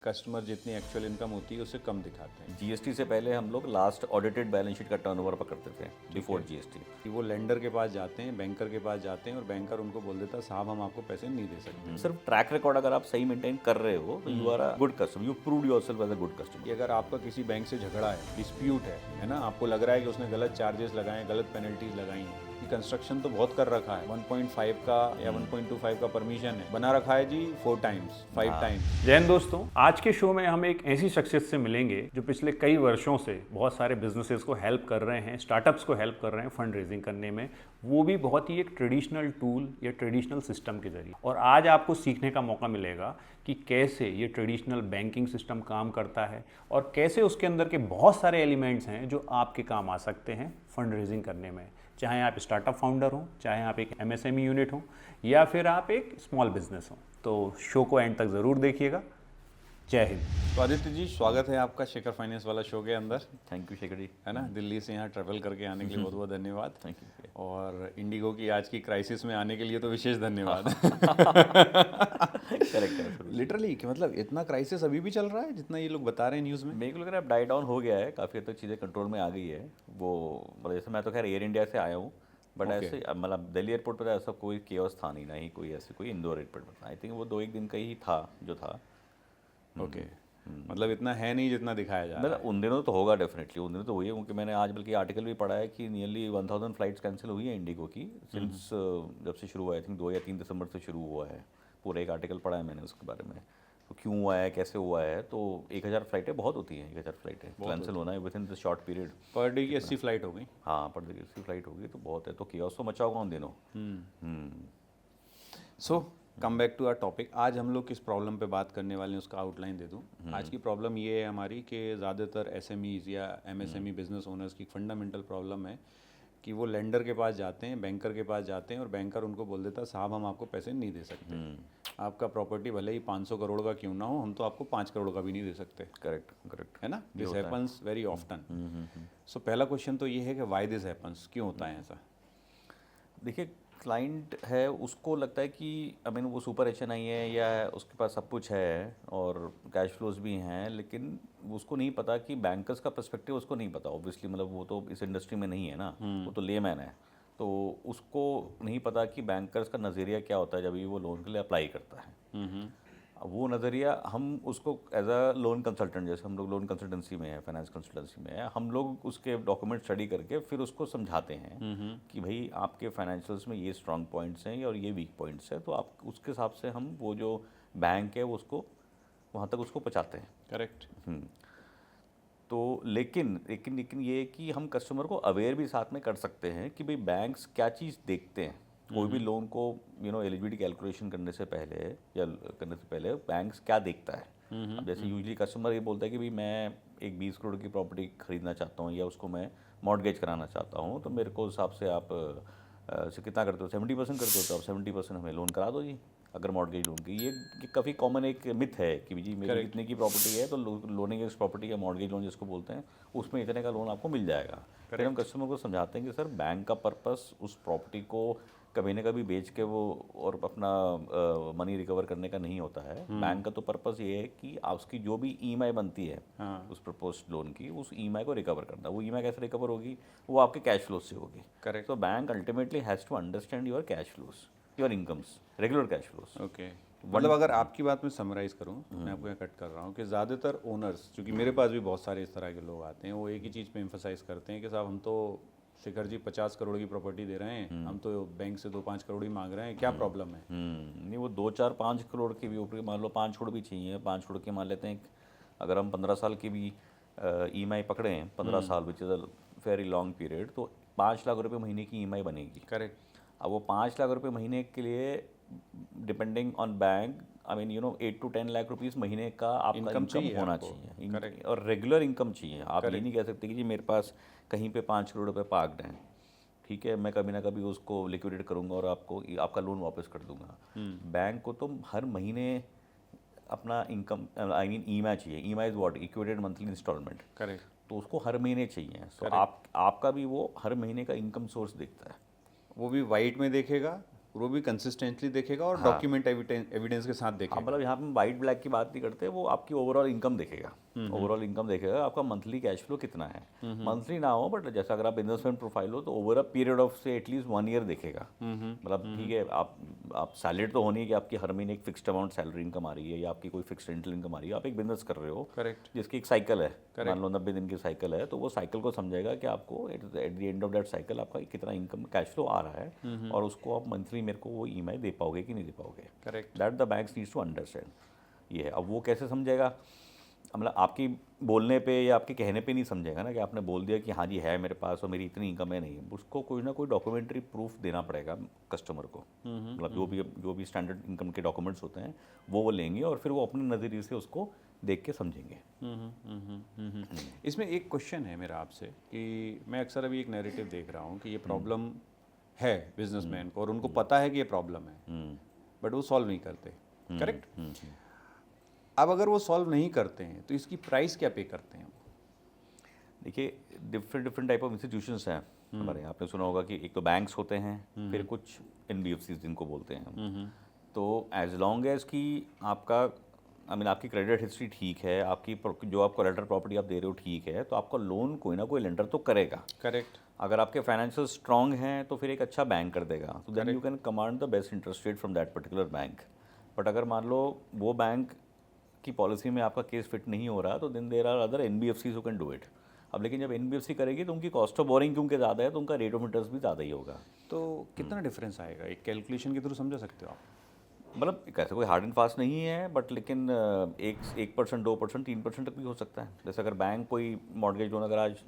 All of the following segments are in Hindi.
कस्टमर जितनी एक्चुअल इनकम होती है उससे कम दिखाते हैं जीएसटी से पहले हम लोग लास्ट ऑडिटेड बैलेंस शीट का टर्नओवर पकड़ते थे बिफोर जीएसटी। कि वो लेंडर के पास जाते हैं, बैंकर के पास जाते हैं और बैंकर उनको बोल देता है साहब हम आपको पैसे नहीं दे सकते। सिर्फ ट्रैक रिकॉर्ड अगर आप सही मेंटेन कर रहे हो तो you are a good customer, you proved yourself as a good customer. कि अगर आपका किसी बैंक से झगड़ा है, डिस्प्यूट है ना, आपको लग रहा है कि उसने गलत चार्जेस लगाए, गलत पेनल्टीज लगाई हैं, कि कंस्ट्रक्शन तो बहुत कर रखा है, 1.5 का या 1.25 का परमिशन है, बना रखा है जी 4 टाइम्स 5 टाइम्स। जय हिंद दोस्तों, आज के शो में हम एक ऐसी शख्सियत से मिलेंगे जो पिछले कई वर्षों से बहुत सारे बिजनेसेस को हेल्प कर रहे हैं, स्टार्टअप्स को हेल्प कर रहे हैं फंड रेजिंग करने में, वो भी बहुत ही एक ट्रेडिशनल टूल या ट्रेडिशनल सिस्टम के जरिए। और आज आपको सीखने का मौका मिलेगा कि कैसे ये ट्रेडिशनल बैंकिंग सिस्टम काम करता है और कैसे उसके अंदर के बहुत सारे एलिमेंट्स हैं जो आपके काम आ सकते हैं फंड रेजिंग करने में, चाहे आप स्टार्टअप फाउंडर हो, चाहे आप एक एमएसएमई यूनिट हो या फिर आप एक स्मॉल बिजनेस हो। तो शो को एंड तक ज़रूर देखिएगा। जय हिंद। तो आदित्य जी, स्वागत है आपका शेखर फाइनेंस वाला शो के अंदर। Thank you Shekhar ji. है ना, दिल्ली से यहाँ ट्रैवल करके आने के लिए बहुत बहुत धन्यवाद। Thank you. और इंडिगो की आज की क्राइसिस में आने के लिए तो विशेष धन्यवाद। करेक्ट। लिटरली कि मतलब इतना क्राइसिस अभी भी चल रहा है जितना ये लोग बता रहे हैं न्यूज़ में। मेरे को लग रहा है अब डाई डाउन हो गया है, काफ़ी हद तक चीज़ें कंट्रोल में आ गई है। वो मतलब जैसे मैं तो खैर एयर इंडिया से आया हूँ, बट ऐसे मतलब दिल्ली एयरपोर्ट पर ऐसा कोई केओस था नहीं, ना ही कोई ऐसे कोई इंदौर एयरपोर्ट पर था। आई थिंक वो 2-1 दिन का ही था जो था। ओके, मतलब इतना है नहीं जितना दिखाया जा रहा मतलब उन दिनों तो होगा डेफिनेटली, उन दिनों तो हुई है, क्योंकि मैंने आज बल्कि आर्टिकल भी पढ़ा है कि नियरली 1000 फ्लाइट्स कैंसिल हुई है इंडिगो की सिंस जब से शुरू हुआ है। आई थिंक 2 या 3 दिसंबर से शुरू हुआ है। पूरा एक आर्टिकल पढ़ा है मैंने उसके बारे में, तो क्यों हुआ है, कैसे हुआ है। तो 1000 फ्लाइटें बहुत होती हैं, 1000 फ्लाइटें कैंसिल होना है within the short period. है। पर डे की 80 फ्लाइट हो गई। हाँ, पर डे की 80 फ्लाइट होगी तो बहुत है, तो कियोस्क तो मचा होगा उन दिनों। So come back to our topic. आज हम लोग किस प्रॉब्लम पे बात करने वाले हैं उसका आउटलाइन दे दूं। आज की प्रॉब्लम ये है हमारी कि ज़्यादातर एसएमईज या एमएसएमई बिजनेस ओनर्स की फंडामेंटल प्रॉब्लम है कि वो लेंडर के पास जाते हैं, बैंकर के पास जाते हैं और बैंकर उनको बोल देता है साहब हम आपको पैसे नहीं दे सकते। आपका प्रॉपर्टी भले ही 500 करोड़ का क्यों ना हो, हम तो आपको 5 करोड़ का भी नहीं दे सकते। करेक्ट है ना, दिस हैपन्स वेरी ऑफ्टन। सो पहला क्वेश्चन तो ये है कि वाई दिस हैपन्स, क्यों होता है ऐसा। देखिए, क्लाइंट है उसको लगता है कि आई मीन वो सुपर HNI है या उसके पास सब कुछ है और कैश फ्लोज भी हैं, लेकिन उसको नहीं पता कि बैंकर्स का पर्सपेक्टिव उसको नहीं पता। ऑब्वियसली मतलब वो तो इस इंडस्ट्री में नहीं है ना, वो तो लेमैन है, तो उसको नहीं पता कि बैंकर्स का नज़रिया क्या होता है जब भी वो लोन के लिए अप्लाई करता है। अब वो नज़रिया हम उसको एज अ लोन कंसल्टेंट, जैसे हम लोग लोन कंसल्टेंसी में है, फाइनेंस कंसल्टेंसी में है, हम लोग उसके डॉक्यूमेंट स्टडी करके फिर उसको समझाते हैं कि भाई आपके फाइनेंशियल्स में ये स्ट्रांग पॉइंट्स हैं और ये वीक पॉइंट्स हैं, तो आप उसके हिसाब से हम वो जो बैंक है वो उसको वहाँ तक उसको पहुँचाते हैं। करेक्ट। तो लेकिन ये कि हम कस्टमर को अवेयर भी साथ में कर सकते हैं कि भाई बैंक्स क्या चीज़ देखते हैं। कोई भी लोन को एलिजिबिलिटी कैलकुलेशन करने से पहले बैंक्स क्या देखता है। अब जैसे यूजली कस्टमर ये बोलता है कि भाई मैं एक 20 करोड़ की प्रॉपर्टी खरीदना चाहता हूँ या उसको मैं मॉर्टगेज कराना चाहता हूँ, तो मेरे को हिसाब से आप कितना करते हो, 70% करते हो, तो आप 70% हमें लोन करा दो जी अगर मॉर्टगेज लोन की। ये काफ़ी कॉमन एक मिथ है कि जी मेरी इतने की प्रॉपर्टी है तो लोन अगेंस्ट प्रॉपर्टी या मॉर्टगेज लोन जिसको बोलते हैं उसमें इतने का लोन आपको मिल जाएगा। फिर हम कस्टमर को समझाते हैं कि सर बैंक का पर्पस उस प्रॉपर्टी को कभी ना कभी बेच के वो और अपना मनी रिकवर करने का नहीं होता है। बैंक का तो पर्पस ये है कि उसकी जो भी EMI बनती है उस प्रपोज लोन की, उस EMI को रिकवर करना। वो EMI कैसे रिकवर होगी, वो आपके कैश फ्लो से होगी। करेक्ट। तो bank ultimately has to understand your cash flows, your incomes, regular cash flows. Okay, मतलब अगर आपकी बात में समराइज़ करूं, मैं आपको यहाँ कट कर रहा हूँ कि ज़्यादातर ओनर्स, क्योंकि मेरे पास भी बहुत सारे इस तरह के लोग आते हैं, वो एक ही चीज़ पे एम्फसाइज करते हैं कि साहब हम तो शेखर जी 50 करोड़ की प्रॉपर्टी दे रहे हैं, हम तो बैंक से 2-5 करोड़ ही मांग रहे हैं, क्या प्रॉब्लम है। नहीं, वो 2-4-5 करोड़ की भी ऊपर मान लो 5 करोड़ भी चाहिए, 5 करोड़ की मान लेते हैं। अगर हम 15 साल की भी EMI पकड़े हैं, 15 साल which is a very long period, तो 5 लाख रुपये महीने की EMI बनेगी। करेक्ट। अब वो 5 लाख रुपये महीने के लिए depending on bank, I mean 8 to 10 lakh rupees महीने का आपका इनकम होना चाहिए और रेगुलर इनकम चाहिए। आप ये नहीं कह सकते कि जी मेरे पास कहीं पे 5 करोड़ रुपये पार्कड हैं, ठीक है, मैं कभी ना कभी उसको लिक्विडेट करूंगा और आपका लोन वापस कर दूंगा। बैंक को तो हर महीने अपना इनकम आई मीन EMI चाहिए। EMI is what, equated monthly installment. Correct. तो उसको हर महीने चाहिए। तो आपका भी वो हर महीने का इनकम सोर्स देखता है। वो भी वाइट में देखेगा वो भी कंसिस्टेंटली देखेगा और डॉक्यूमेंट एविडेंस के साथ हाँ, देखेगा। मतलब यहाँ पे वाइट ब्लैक की बात नहीं करते, वो आपकी ओवरऑल इनकम देखेगा। ओवरऑल इनकम देखेगा, आपका मंथली कैश फ्लो कितना है। मंथली ना हो, बट जैसा अगर आप इन्वेस्टमेंट प्रोफाइल हो तो ओवर अ पीरियड ऑफ से एटलीस्ट 1 ईयर देखेगा। मतलब ठीक है, आप सैलरी तो होनी है कि आपकी हर महीने एक फिक्स्ड अमाउंट सैलरी इनकम आ रही है या आपकी कोई फिक्स्ड रेंटल इनकम आ रही है। आप एक बिजनेस कर रहे हो करेक्ट। जिसकी एक साइकिल है, मान लो 90 दिन की साइकिल है, तो वो साइकिल को समझेगा कि आपको at the end of that cycle आपका कितना इनकम कैश फ्लो आ रहा है, और उसको आप मंथली मेरे को वो ईएमआई दे पाओगे कि नहीं दे पाओगे। Correct. That the banks needs to understand. ये है। अब वो कैसे समझेगा? मतलब आपकी बोलने पे या आपके कहने पे नहीं समझेगा ना, कि आपने बोल दिया कि हाँ जी है मेरे पास और मेरी इतनी इनकम है, नहीं है। उसको कोई ना कोई डॉक्यूमेंट्री प्रूफ देना पड़ेगा कस्टमर को। मतलब जो भी स्टैंडर्ड इनकम के डॉक्यूमेंट्स होते हैं वो लेंगे और फिर वो अपने नज़रिए से उसको देख के समझेंगे। इसमें एक क्वेश्चन है मेरा आपसे कि मैं अक्सर अभी एक नैरेटिव देख रहा हूँ कि ये प्रॉब्लम है बिजनेसमैन को और उनको पता है कि ये प्रॉब्लम है, बट वो सॉल्व नहीं करते। करेक्ट। अब अगर वो सॉल्व नहीं करते हैं तो इसकी प्राइस क्या पे करते हैं? देखिए, डिफरेंट टाइप ऑफ इंस्टीट्यूशंस हैं हमारे यहाँ। आपने सुना होगा कि एक तो बैंक्स होते हैं, फिर कुछ NBFCs जिनको बोलते हैं हम। तो एज लॉन्ग एज कि आपका आपकी क्रेडिट हिस्ट्री ठीक है, आपकी जो आप कोलैटरल प्रॉपर्टी आप दे रहे हो ठीक है, तो आपका लोन कोई ना कोई लेंडर तो करेगा। करेक्ट। अगर आपके फाइनेंशियल स्ट्रांग हैं तो फिर एक अच्छा बैंक कर देगा, तो then you can command the best interest rate from that particular bank. But अगर मान लो वो बैंक की पॉलिसी में आपका केस फिट नहीं हो रहा, तो then there are other NBFCs who can do it. अब लेकिन जब NBFC करेगी तो उनकी कॉस्ट ऑफ बोरिंग क्योंकि ज़्यादा है, तो उनका रेट ऑफ इंटरेस्ट भी ज़्यादा ही होगा। तो कितना डिफरेंस आएगा? एक कैलकुलेशन के थ्रू समझा सकते हो आप? मतलब कैसे कोई हार्ड एंड फास्ट नहीं है, बट लेकिन 1%, 2%, 3% तक भी हो सकता है। जैसे अगर बैंक कोई मॉर्गेज लोन अगर आज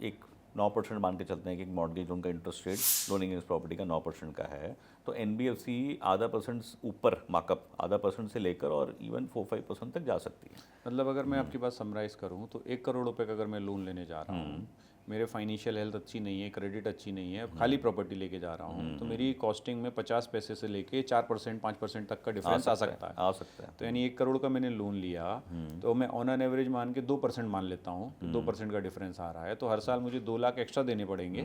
9% मान के चलते हैं कि मॉर्गेज लोन का interest rate loaning against property का 9% का है, तो NBFC आधा % ऊपर मार्कअप, आधा % से लेकर और इवन 4-5% तक जा सकती है। मतलब अगर मैं आपकी बात समराइज़ करूँ तो 1 करोड़ रुपए का अगर मैं लोन लेने जा रहा हूँ, मेरे फाइनेंशियल हेल्थ अच्छी नहीं है, क्रेडिट अच्छी नहीं है, खाली प्रॉपर्टी लेके जा रहा हूँ, तो मेरी कॉस्टिंग में 50 पैसे से लेके 4%, 5% तक का डिफरेंस आ सकता है। आ सकता है। तो यानी 1 करोड़ का मैंने लोन लिया, तो मैं ऑन एन एवरेज मान के 2% मान लेता हूँ, 2% का डिफरेंस आ रहा है, तो हर साल मुझे 2 लाख एक्स्ट्रा देने पड़ेंगे।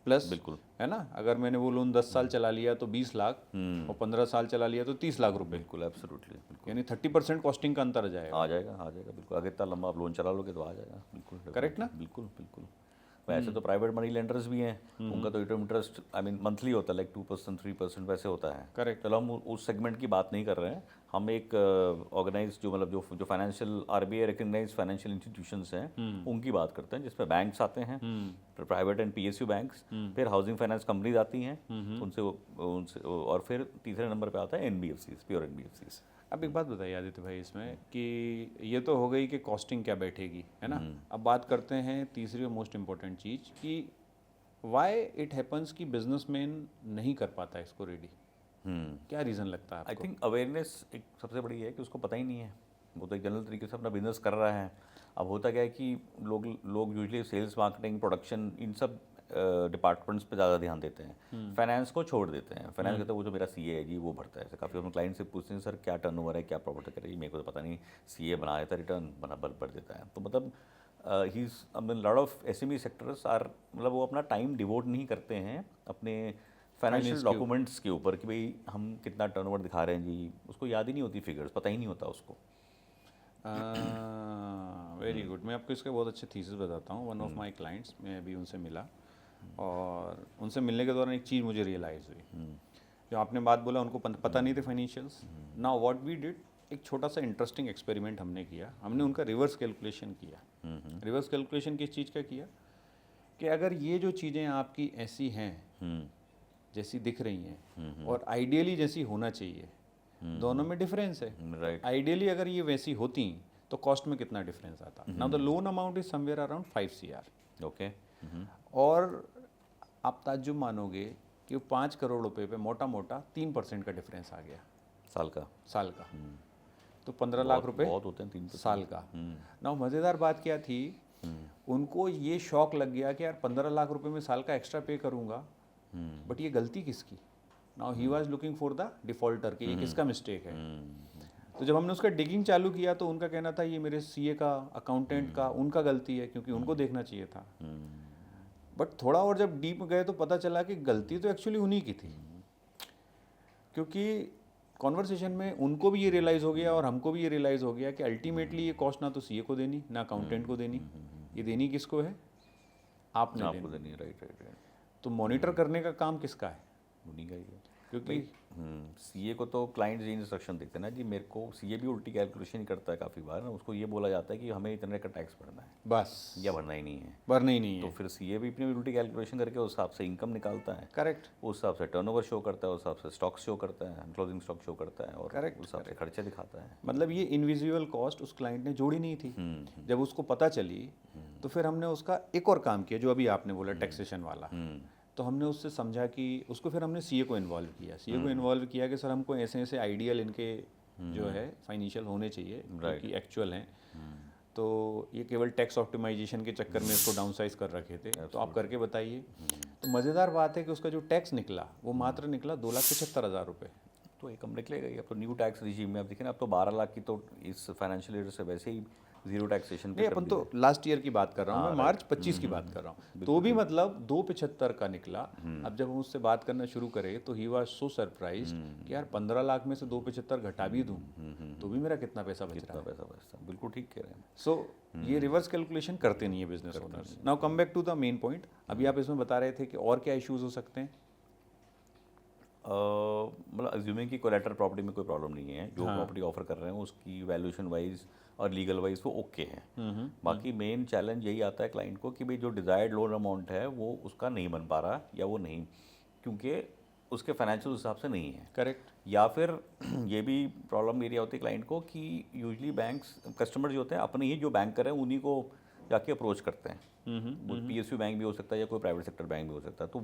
प्लस बिल्कुल, है ना, अगर मैंने वो लोन 10 साल चला लिया तो 20 लाख, और 15 साल चला लिया तो 30 लाख रुपए, बिल्कुल, एब्सोल्युटली, बिल्कुल यानी 30% कॉस्टिंग का अंतर आ जाएगा। आ जाएगा बिल्कुल। अगर इतना लंबा आप लोन चला लोगे तो आ जाएगा, बिल्कुल। करेक्ट ना? बिल्कुल। वैसे तो प्राइवेट मनी लेंडर्स भी हैं, उनका तो इंटरेस्ट मंथली होता है, लाइक 2%, 3% वैसे होता है। करेक्ट। चलो हम उस सेगमेंट की बात नहीं कर रहे हैं, हम एक ऑर्गेनाइज जो financial RBI recognise financial institutions हैं उनकी बात करते हैं, जिसमें बैंक्स आते हैं, प्राइवेट एंड PSU बैंक्स, फिर हाउसिंग फाइनेंस कंपनीज आती हैं, उनसे और फिर तीसरे नंबर पे आता है NBFCs, प्योर NBFCs। अब एक बात बताइए आदित्य भाई इसमें कि ये तो हो गई कि कॉस्टिंग क्या बैठेगी, है ना। अब बात करते हैं तीसरी और मोस्ट इम्पोर्टेंट चीज़ कि वाई इट हैपन्स कि बिजनेसमैन नहीं कर पाता इसको रेडी। क्या रीज़न लगता है आई आपको? थिंक अवेयरनेस एक सबसे बड़ी है कि उसको पता ही नहीं है। वो तो एक जनरल तरीके से अपना बिजनेस कर रहा है। अब होता क्या है कि लोग यूजुअली सेल्स, मार्केटिंग, प्रोडक्शन, इन सब डिपार्टमेंट्स पे ज़्यादा ध्यान देते हैं, फाइनेंस को छोड़ देते हैं। फाइनेंस कहते हैं वो जो मेरा CA है जी वो भरता है। काफ़ी हम क्लाइंट से पूछते हैं सर क्या टर्नओवर है, क्या प्रॉफिट करेगी, मेरे को तो पता नहीं, CA बना देता है, रिटर्न भर देता है। तो मतलब lot of SME sectors are, मतलब वो अपना टाइम डिवोट नहीं करते हैं अपने फाइनेंशियल डॉक्यूमेंट्स के ऊपर कि भाई हम कितना टर्नओवर दिखा रहे हैं जी। उसको याद ही नहीं होती फिगर्स, पता ही नहीं होता उसको। Very good. मैं आपको इसके बहुत अच्छे थीसिस बताता हूँ। वन ऑफ माई क्लाइंट्स, मैं अभी उनसे मिला और उनसे मिलने के दौरान एक चीज़ मुझे रियलाइज़ हुई। जो आपने बात बोला उनको पता नहीं थे financials. Now what we did, एक छोटा सा इंटरेस्टिंग एक्सपेरिमेंट हमने किया। हमने उनका रिवर्स कैलकुलेशन किया। रिवर्स कैलकुलेशन किस चीज़ का किया कि अगर ये जो चीज़ें आपकी ऐसी हैं जैसी दिख रही हैं और आइडियली जैसी होना चाहिए, दोनों में डिफरेंस है। राइट। आइडियली अगर ये वैसी होती तो कॉस्ट में कितना डिफरेंस आता। Now the loan amount is somewhere around 5 CR। Okay. और आप ताज्जुब मानोगे कि 5 करोड़ रुपए पे मोटा मोटा 3% का डिफरेंस आ गया साल का। तो 15 लाख रुपए बहुत होते हैं 3% साल का। ना मज़ेदार बात क्या थी, उनको ये शौक लग गया कि यार 15 लाख रुपए में साल का एक्स्ट्रा पे करूंगा, बट ये गलती किसकी। Now he was looking for the defaulter कि ये किसका मिस्टेक है। तो जब हमने उसका डिगिंग चालू किया तो उनका कहना था ये मेरे CA का, अकाउंटेंट का, उनका गलती है क्योंकि उनको देखना चाहिए था। बट थोड़ा और जब डीप गए तो पता चला कि गलती तो एक्चुअली उन्हीं की थी। क्योंकि कॉन्वर्सेशन में उनको भी ये रियलाइज़ हो गया और हमको भी ये रियलाइज़ हो गया कि अल्टीमेटली ये कॉस्ट ना तो सीए को देनी ना अकाउंटेंट को देनी, ये देनी किसको है? आपने आपको देनी। देनी, राइट राइट राइट, तो मॉनिटर करने का काम किसका है? उन्हीं का ही है। क्योंकि सीए को तो क्लाइंट जी इंस्ट्रक्शन देते हैं ना जी, मेरे को सीए भी उल्टी कैलकुलेशन ही करता है काफ़ी बार ना, उसको ये बोला जाता है कि हमें इतने का टैक्स भरना है बस या भरना ही नहीं है, भरना ही नहीं तो है। फिर सीए भी अपनी उल्टी कैलकुलेशन करके उस हिसाब से इनकम निकालता है, करेक्ट। उस हिसाब से टर्नओवर शो करता है, उस हिसाब से स्टॉक शो करता है, क्लोजिंग स्टॉक शो करता है, और Correct, उस हिसाब से खर्चे दिखाता है। मतलब ये इनविजिबल कॉस्ट उस क्लाइंट ने जोड़ी नहीं थी। जब उसको पता चली तो फिर हमने उसका एक और काम किया जो अभी आपने बोला टैक्सेशन वाला। तो हमने उससे समझा कि उसको फिर हमने सीए को इन्वॉल्व किया। सीए को इन्वॉल्व किया कि सर हमको ऐसे ऐसे आइडियल इनके जो है फाइनेंशियल होने चाहिए जो कि एक्चुअल हैं। तो ये केवल टैक्स ऑप्टिमाइजेशन के चक्कर में इसको डाउनसाइज कर रखे थे, तो आप करके बताइए। तो मज़ेदार बात है कि उसका जो टैक्स निकला वो मात्र निकला 2,75,000 रुपये। तो एक कम निकलेगा ही। अब तो न्यू टैक्स रिजीम में आप देखिए ना, अब तो 12 लाख की तो इस फाइनेंशियल ईयर से वैसे ही जीरो टैक्सेशन नहीं, अपन तो लास्ट ईयर की बात कर रहा हूँ मैं, मार्च 25 की बात कर रहा हूँ। तो भी मतलब 2,75 का निकला। अब जब हम उससे बात करना शुरू करें तो ही वाज सो सरप्राइज कि यार 15 लाख में से 2,75 घटा भी दूँ तो भी मेरा कितना पैसा बच रहा है। पैसा बचता, बिल्कुल ठीक कह रहे हैं। सो ये रिवर्स कैलकुलेशन करते नहीं है business owners. Now come back to the main point. अभी आप इसमें बता रहे थे कि और क्या इश्यूज हो सकते हैं। मतलब अज्यूमिंग कि कोलैटरल प्रॉपर्टी में कोई प्रॉब्लम नहीं है, जो प्रॉपर्टी ऑफर कर रहे हैं उसकी वैल्यूएशन वाइज और लीगल वाइज वो ओके है। बाकी मेन चैलेंज यही आता है क्लाइंट को कि भाई जो डिज़ायर्ड लोन अमाउंट है वो उसका नहीं बन पा रहा, या वो नहीं क्योंकि उसके फाइनेंशियल हिसाब से नहीं है। करेक्ट। या फिर ये भी प्रॉब्लम एरिया होती है क्लाइंट को कि यूजली बैंक्स कस्टमर जो होते हैं अपने ही जो बैंकर हैं उन्हीं को जाके अप्रोच करते हैं। वो पीएसयू बैंक भी हो सकता है या कोई प्राइवेट सेक्टर बैंक भी हो सकता है। तो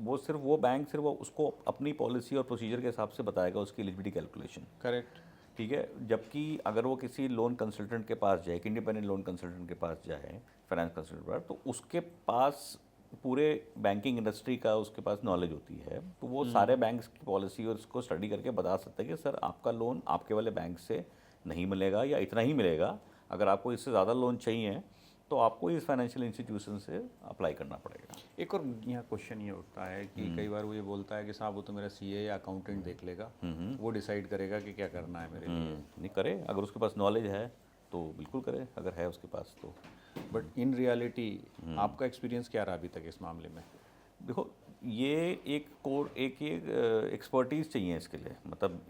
वो सिर्फ वो बैंक सिर्फ वो उसको अपनी पॉलिसी और प्रोसीजर के हिसाब से बताएगा उसकी एलिजिबिलिटी कैलकुलेशन। करेक्ट। ठीक है, जबकि अगर वो किसी लोन कंसल्टेंट के पास जाए, एक इंडिपेंडेंट लोन कंसल्टेंट के पास जाए, फाइनेंस कंसल्टेंट पर, तो उसके पास पूरे बैंकिंग इंडस्ट्री का उसके पास नॉलेज होती है। तो वो सारे बैंक्स की पॉलिसी और उसको स्टडी करके बता सकते हैं कि सर आपका लोन आपके वाले बैंक से नहीं मिलेगा या इतना ही मिलेगा। अगर आपको इससे ज़्यादा लोन चाहिए तो आपको इस फाइनेंशियल इंस्टीट्यूशन से अप्लाई करना पड़ेगा। एक और यहाँ क्वेश्चन ये उठता है कि कई बार वो ये बोलता है कि साहब वो तो मेरा सीए या अकाउंटेंट देख लेगा, वो डिसाइड करेगा कि क्या करना है मेरे लिए। नहीं करे, अगर उसके पास नॉलेज है तो बिल्कुल करे, अगर है उसके पास तो। बट इन रियलिटी आपका एक्सपीरियंस क्या रहा अभी तक इस मामले में? देखो, ये एक एक्सपर्टीज़ चाहिए इसके लिए, मतलब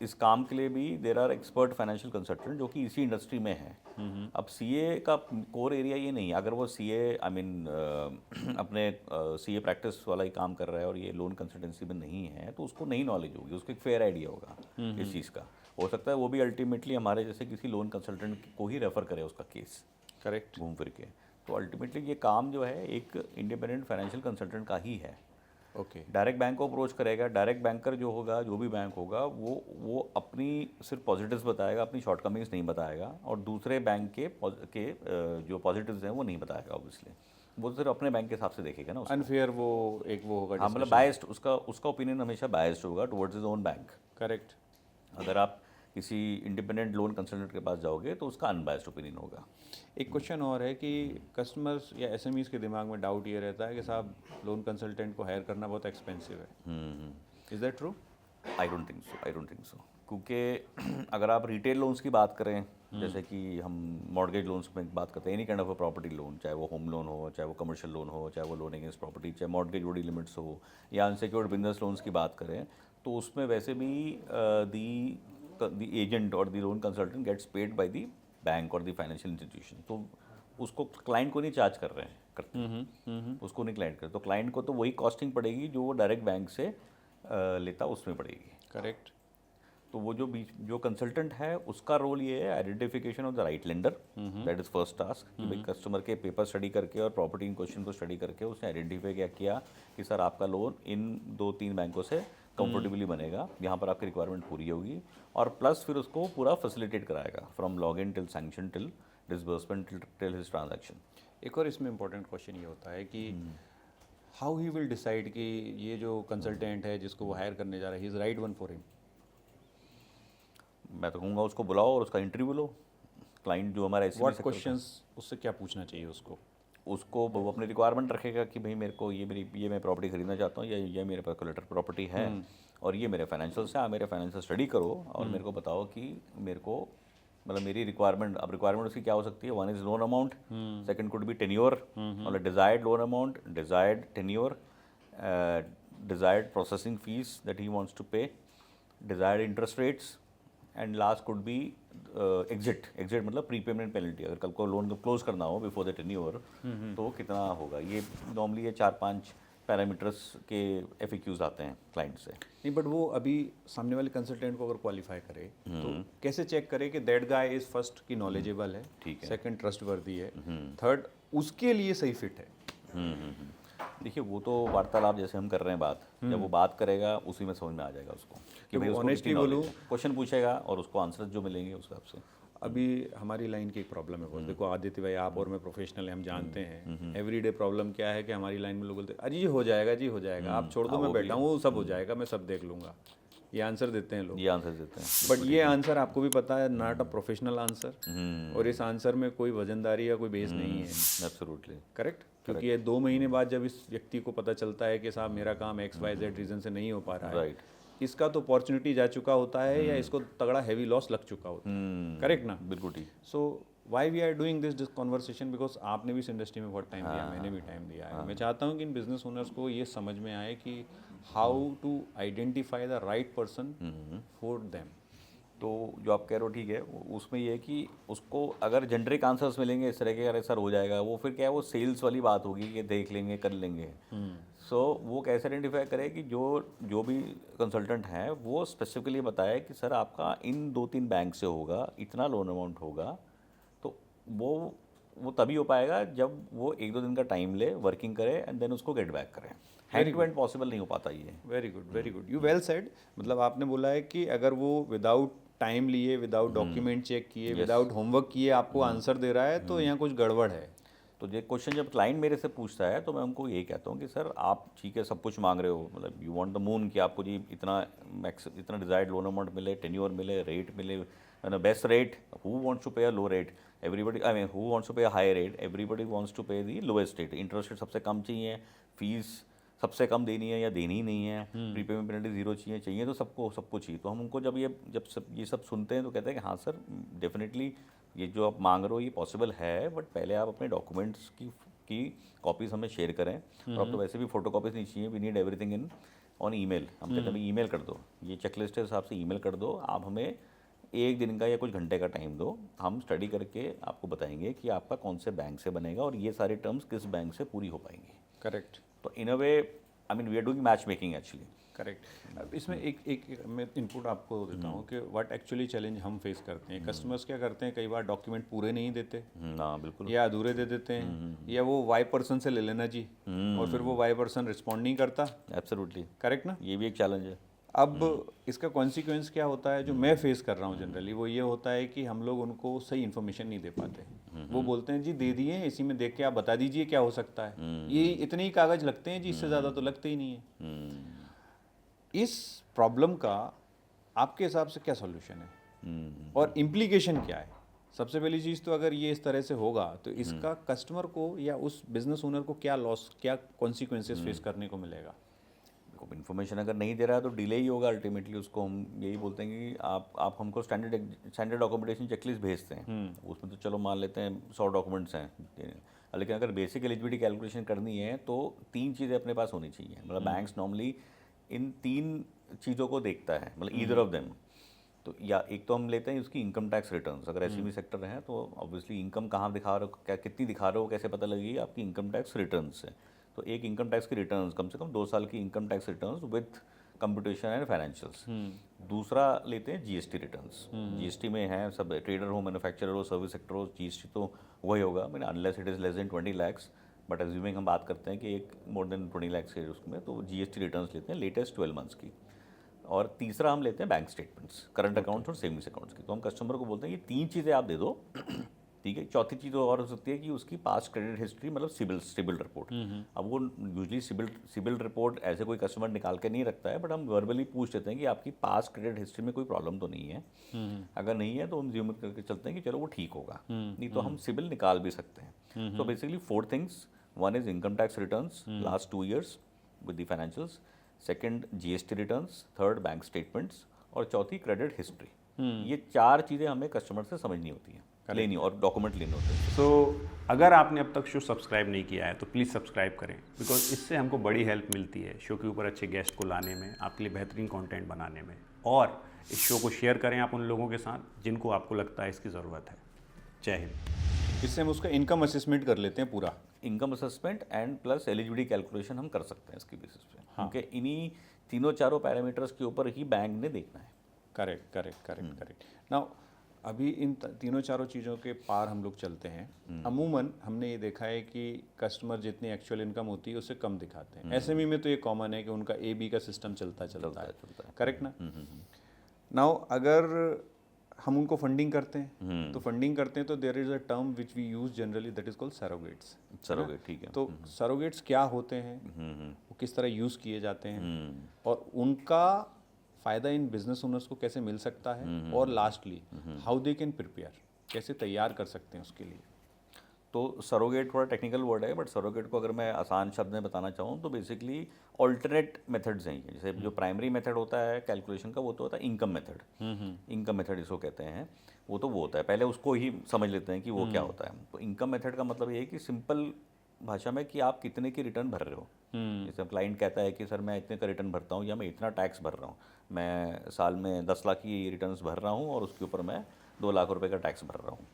इस काम के लिए भी there are expert financial consultant जो कि इसी इंडस्ट्री में है। अब सीए का कोर एरिया ये नहीं है। अगर वो सीए अपने सीए प्रैक्टिस वाला ही काम कर रहा है और ये लोन कंसल्टेंसी में नहीं है तो उसको नहीं नॉलेज होगी, उसको एक फेयर आइडिया होगा इस चीज़ का। हो सकता है वो भी अल्टीमेटली हमारे जैसे किसी लोन कंसल्टेंट को ही रेफ़र करे उसका केस, करेक्ट। घूम फिर के। तो अल्टीमेटली ये काम जो है एक इंडिपेंडेंट फाइनेंशियल कंसल्टेंट का ही है। ओके। डायरेक्ट बैंक को अप्रोच करेगा, डायरेक्ट बैंकर जो होगा, जो भी बैंक होगा, वो अपनी सिर्फ पॉजिटिव्स बताएगा, अपनी शॉर्टकमिंग्स नहीं बताएगा, और दूसरे बैंक के जो पॉजिटिव्स हैं वो नहीं बताएगा। ऑब्वियसली वो सिर्फ अपने बैंक के हिसाब से देखेगा ना उसको। अनफेयर वो होगा। हाँ, मतलब बायस्ड, उसका ओपिनियन हमेशा बायस्ड होगा towards his own bank. Correct. अगर आप किसी इंडिपेंडेंट लोन कंसल्टेंट के पास जाओगे तो उसका अनबायस्ड ओपिनियन होगा। एक क्वेश्चन और है कि कस्टमर्स या एसएमईज के दिमाग में डाउट ये रहता है कि साहब लोन कंसल्टेंट को हायर करना बहुत एक्सपेंसिव है। Is that true? I don't think so क्योंकि अगर आप रिटेल लोन्स की बात करें, जैसे कि हम मॉर्गेज लोन्स में बात करते हैं, any kind of a property loan, चाहे वो होम लोन हो, चाहे वो कमर्शियल लोन हो, चाहे वो लोन अगेंस्ट प्रॉपर्टी, चाहे मॉर्गेज बॉडी लिमिट्स हो, या अनसिक्योर्ड बिजनेस लोन्स की बात करें, तो उसमें वैसे भी द एजेंट और the loan consultant gets paid by the bank और द फाइनेंशियल इंस्टीट्यूशन। तो उसको क्लाइंट को नहीं चार्ज कर रहे हैं, उसको नहीं क्लाइंट कर, तो क्लाइंट को तो वही कॉस्टिंग पड़ेगी जो वो डायरेक्ट बैंक से लेता उसमें पड़ेगी। करेक्ट। तो वो जो कंसल्टेंट है उसका रोल ये है identification of the right lender, that is first task, कि भाई कस्टमर के पेपर स्टडी करके और प्रॉपर्टी इन क्वेश्चन को स्टडी करके उसने आइडेंटिफाई किया कि सर आपका लोन इन 2-3 बैंकों से कंफर्टेबली बनेगा, यहाँ पर आपकी रिक्वायरमेंट पूरी होगी, और प्लस फिर उसको पूरा फैसिलिटेट कराएगा from log in till sanction till disbursement till his transaction. एक और इसमें इंपॉर्टेंट क्वेश्चन ये होता है कि हाउ ही विल डिसाइड कि ये जो कंसल्टेंट है जिसको वो हायर करने जा रहा है, he is right one for him. मैं तो कहूँगा उसको बुलाओ और उसका इंटरव्यू लो। क्लाइंट जो हमारा व्हाट क्वेश्चंस उससे क्या पूछना चाहिए उसको? उसको वो अपनी रिक्वायरमेंट रखेगा कि भाई मेरे को ये मैं प्रॉपर्टी खरीदना चाहता हूँ, या ये मेरे पास कोलेटरल प्रॉपर्टी है और ये मेरे फाइनेंशियल्स हैं, आप मेरे फाइनेंशियल स्टडी करो और मेरे को बताओ कि मेरे को मतलब मेरी रिक्वायरमेंट, अब रिक्वायरमेंट उसकी क्या हो सकती है, one is loan amount, second could be tenure, मतलब desired loan amount, desired tenure, desired processing fee that he wants to pay, desired interest rates, and last could be exit मतलब प्रीपेमेंट पेनल्टी, अगर कल को लोन को क्लोज करना हो बिफोर द टेन्योर तो कितना होगा। ये नॉर्मली ये 4-5 पैरामीटर्स के FAQs आते हैं क्लाइंट से। नहीं, बट वो अभी सामने वाले कंसल्टेंट को अगर क्वालिफाई करे तो कैसे चेक करे कि दैट गाय इज फर्स्ट की नॉलेजेबल है, ठीक है, सेकंड ट्रस्टवर्दी है, थर्ड उसके लिए सही फिट है। देखिए वो तो वार्तालाप जैसे हम कर रहे हैं बात, जब वो बात करेगा उसी में समझ में आ जाएगा उसको कि भाई उसको ऑनेस्टली बोलूँ, क्वेश्चन पूछेगा और उसको आंसर जो मिलेंगे उस हिसाब से। अभी हमारी लाइन की एक प्रॉब्लम है बहुत। देखो आदित्य भाई, आप और मैं प्रोफेशनल हैं, हम जानते हैं एवरीडे प्रॉब्लम क्या है कि हमारी लाइन में लोग बोलते हैं अजी हो जाएगा जी, हो जाएगा, आप छोड़ दो, मैं बैठा हूँ, वो सब हो जाएगा, मैं सब देख लूँगा। ये आंसर देते हैं लोग, ये आंसर देते हैं, बट ये आंसर आपको भी पता है नॉट अ प्रोफेशनल आंसर, और इस आंसर में कोई वजनदारी या कोई बेस नहीं है। एब्सोल्युटली करेक्ट, क्योंकि ये 2 महीने बाद जब इस व्यक्ति को पता चलता है कि साहब मेरा काम XYZ रीज़न से नहीं हो पा रहा है, राइट, इसका तो अपॉर्चुनिटी जा चुका होता है या इसको तगड़ा हैवी लॉस लग चुका होता है। करेक्ट ना? बिल्कुल ठीक। So why we are doing this conversation, because आपने भी इस इंडस्ट्री में बहुत टाइम दिया, मैंने भी टाइम दिया है। मैं चाहता हूँ कि इन बिजनेस ओनर्स को ये समझ में आए कि how to identify the right person for them. तो जो आप कह रहे हो ठीक है, उसमें ये है कि उसको अगर जेनरिक आंसर्स मिलेंगे इस तरह के, अरे सर हो जाएगा, वो फिर क्या है, वो सेल्स वाली बात होगी कि देख लेंगे कर लेंगे। सो वो कैसे आइडेंटिफाई करे कि जो भी कंसल्टेंट है वो स्पेसिफिकली बताए कि सर आपका इन 2-3 बैंक से होगा, इतना लोन अमाउंट होगा, तो वो तभी हो पाएगा जब वो 1-2 दिन का टाइम ले, वर्किंग करे एंड देन उसको गेट बैक करें। हैंड टू हैंड पॉसिबल नहीं हो पाता ये। Very good, very good, you well said. मतलब आपने बोला है कि अगर वो विदाउट टाइम लिए, विदाउट डॉक्यूमेंट चेक किए, विदाउट होमवर्क किए आपको आंसर दे रहा है तो यहाँ कुछ गड़बड़ है। तो ये क्वेश्चन जब क्लाइंट मेरे से पूछता है तो मैं उनको यही कहता हूँ कि सर आप ठीक है सब कुछ मांग रहे हो, मतलब यू वांट द मून कि आपको जी इतना डिजायर्ड लोन अमाउंट मिले, टेन्योर मिले, रेट मिले, best rate, who wants to pay a low rate, everybody, I mean who wants to pay a high rate, everybody wants to pay the lowest rate, interest rate सबसे कम चाहिए, फीस सबसे कम देनी है या देनी ही नहीं है, प्रीपेमेंट पेनल्टी 0 चाहिए तो सबको चाहिए। तो हम उनको जब ये सब सुनते हैं तो कहते हैं कि हाँ सर डेफिनेटली ये जो आप मांग रहे हो ये पॉसिबल है, बट पहले आप अपने डॉक्यूमेंट्स की कॉपीज हमें शेयर करें, और अब तो वैसे भी फोटो कॉपीज नहीं चाहिए, we need everything in on email. हम कहते हैं ईमेल कर दो, ये चेकलिस्ट के हिसाब से ईमेल कर दो, आप हमें 1 दिन का या कुछ घंटे का टाइम दो, हम स्टडी करके आपको बताएंगे कि आपका कौन से बैंक से बनेगा और ये सारे टर्म्स किस बैंक से पूरी हो पाएंगी। करेक्ट। तो in a way I mean we are doing match making actually. Correct. इसमें एक मैं इनपुट आपको देता हूँ कि व्हाट एक्चुअली चैलेंज हम फेस करते हैं। कस्टमर्स क्या करते हैं, कई बार डॉक्यूमेंट पूरे नहीं देते, हाँ बिल्कुल, या अधूरे दे देते हैं, या वो वाई पर्सन से ले लेना जी, और फिर वो वाई पर्सन रिस्पॉन्ड नहीं करता। एब्सोल्युटली करेक्ट ना? ये भी एक चैलेंज है। अब इसका कॉन्सिक्वेंस क्या होता है जो मैं फेस कर रहा हूँ जनरली, वो ये होता है कि हम लोग उनको सही इन्फॉर्मेशन नहीं दे पाते। वो बोलते हैं जी दे दिए, इसी में देख के आप बता दीजिए क्या हो सकता है, ये इतने ही कागज लगते हैं जी, इससे ज़्यादा तो लगते ही नहीं है। इस प्रॉब्लम का आपके हिसाब से क्या सॉल्यूशन है और इम्प्लीकेशन क्या है? सबसे पहली चीज़ तो अगर ये इस तरह से होगा तो इसका कस्टमर को या उस बिजनेस ओनर को क्या लॉस, क्या कॉन्सिक्वेंसेस फेस करने को मिलेगा? इन्फॉर्मेशन अगर नहीं दे रहा है तो डिले ही होगा अल्टीमेटली। उसको हम यही बोलते हैं कि आप हमको स्टैंडर्ड डॉक्यूमेंटेशन चेकलिस्ट भेजते हैं, उसमें तो चलो मान लेते हैं 100 डॉक्यूमेंट्स हैं, लेकिन अगर बेसिक एलिजिबिलिटी कैलकुलेशन करनी है तो 3 चीज़ें अपने पास होनी चाहिए। मतलब बैंक्स नॉर्मली इन 3 चीज़ों को देखता है, मतलब ईदर ऑफ देम। तो या एक तो हम लेते हैं उसकी इनकम टैक्स रिटर्न्स, अगर एसएमई सेक्टर है तो ऑब्वियसली इनकम कहाँ दिखा रहे हो, क्या कितनी दिखा रहे हो, कैसे पता लगेगी, आपकी इनकम टैक्स रिटर्न्स से। तो एक इनकम टैक्स की रिटर्न्स, कम से कम 2 साल की income tax returns with computation and financials. दूसरा लेते हैं जीएसटी रिटर्न्स। जीएसटी में है सब, ट्रेडर हो, मैन्युफैक्चरर हो, सर्विस सेक्टर हो, जीएसटी तो वही होगा, मैंने unless it is less than 20 lakhs, but assuming हम बात करते हैं कि एक मोर देन 20 lakhs के उसमें, तो जीएसटी रिटर्न्स लेते हैं लेटेस्ट 12 months की। और तीसरा हम लेते हैं बैंक स्टेटमेंट्स, करंट अकाउंट्स और सेविंग्स अकाउंट्स की। तो हम कस्टमर को बोलते हैं ये 3 चीज़ें आप दे दो, ठीक है। चौथी चीज़ और हो सकती है कि उसकी पास्ट क्रेडिट हिस्ट्री, मतलब सिबिल रिपोर्ट। अब वो यूजली सिबिल रिपोर्ट ऐसे कोई कस्टमर निकाल के नहीं रखता है, बट हम वर्बली पूछ लेते हैं कि आपकी पास्ट क्रेडिट हिस्ट्री में कोई प्रॉब्लम तो नहीं है। अगर नहीं है तो हम ज्यूम करके चलते हैं कि चलो वो ठीक होगा, नहीं तो हम सिबिल निकाल भी सकते हैं। तो basically 4 things, one is income tax returns last 2 years with the financials, second GST returns, third bank statements, और चौथी क्रेडिट हिस्ट्री। ये 4 चीज़ें हमें कस्टमर से समझनी होती हैं, लेनी और डॉक्यूमेंट लेने होते हैं। सो अगर आपने अब तक शो सब्सक्राइब नहीं किया है तो प्लीज़ सब्सक्राइब करें, बिकॉज इससे हमको बड़ी हेल्प मिलती है शो के ऊपर अच्छे गेस्ट को लाने में, आपके लिए बेहतरीन कंटेंट बनाने में। और इस शो को शेयर करें आप उन लोगों के साथ जिनको आपको लगता है इसकी ज़रूरत है। जय हिंद। इससे हम उसका इनकम असेसमेंट कर लेते हैं पूरा। Income assessment and plus eligibility calculation हम कर सकते हैं इसकी बेसिस पे, क्योंकि इन्हीं तीनों चारों पैरामीटर्स के ऊपर ही बैंक ने देखना है। करेक्ट। नाउ अभी इन तीनों चारों चीज़ों के पार हम लोग चलते हैं। अमूमन हमने ये देखा है कि कस्टमर जितनी एक्चुअल इनकम होती है उससे कम दिखाते हैं। एसएमई में तो ये कॉमन है कि उनका AB का सिस्टम चलता है। करेक्ट ना? नाउ अगर हम उनको फंडिंग करते हैं तो there is a term which we use generally, that is called surrogates. Surrogate, ठीक है। तो सरोगेट्स क्या होते हैं, वो किस तरह यूज़ किए जाते हैं, और उनका फ़ायदा इन बिजनेस ओनर्स को कैसे मिल सकता है, और lastly how they can prepare, कैसे तैयार कर सकते हैं उसके लिए। तो सरोगेट थोड़ा टेक्निकल वर्ड है, बट सरोगेट को अगर मैं आसान शब्द में बताना चाहूँ तो बेसिकली ऑल्टरनेट मेथड्स हैं। जैसे जो प्राइमरी मेथड होता है कैलकुलेशन का, वो तो होता है इनकम मेथड। इनकम मेथड इसको कहते हैं, वो तो वो होता है, पहले उसको ही समझ लेते हैं कि वो क्या होता है। तो इनकम मेथड का मतलब ये है कि सिंपल भाषा में कि आप कितने की रिटर्न भर रहे हो। जैसे क्लाइंट कहता है कि सर मैं इतने का रिटर्न भरता हूँ, या मैं इतना टैक्स भर रहा हूँ, मैं साल में 10 लाख की रिटर्न्स भर रहा हूँ और उसके ऊपर मैं 2 लाख रुपए का टैक्स भर रहा हूँ।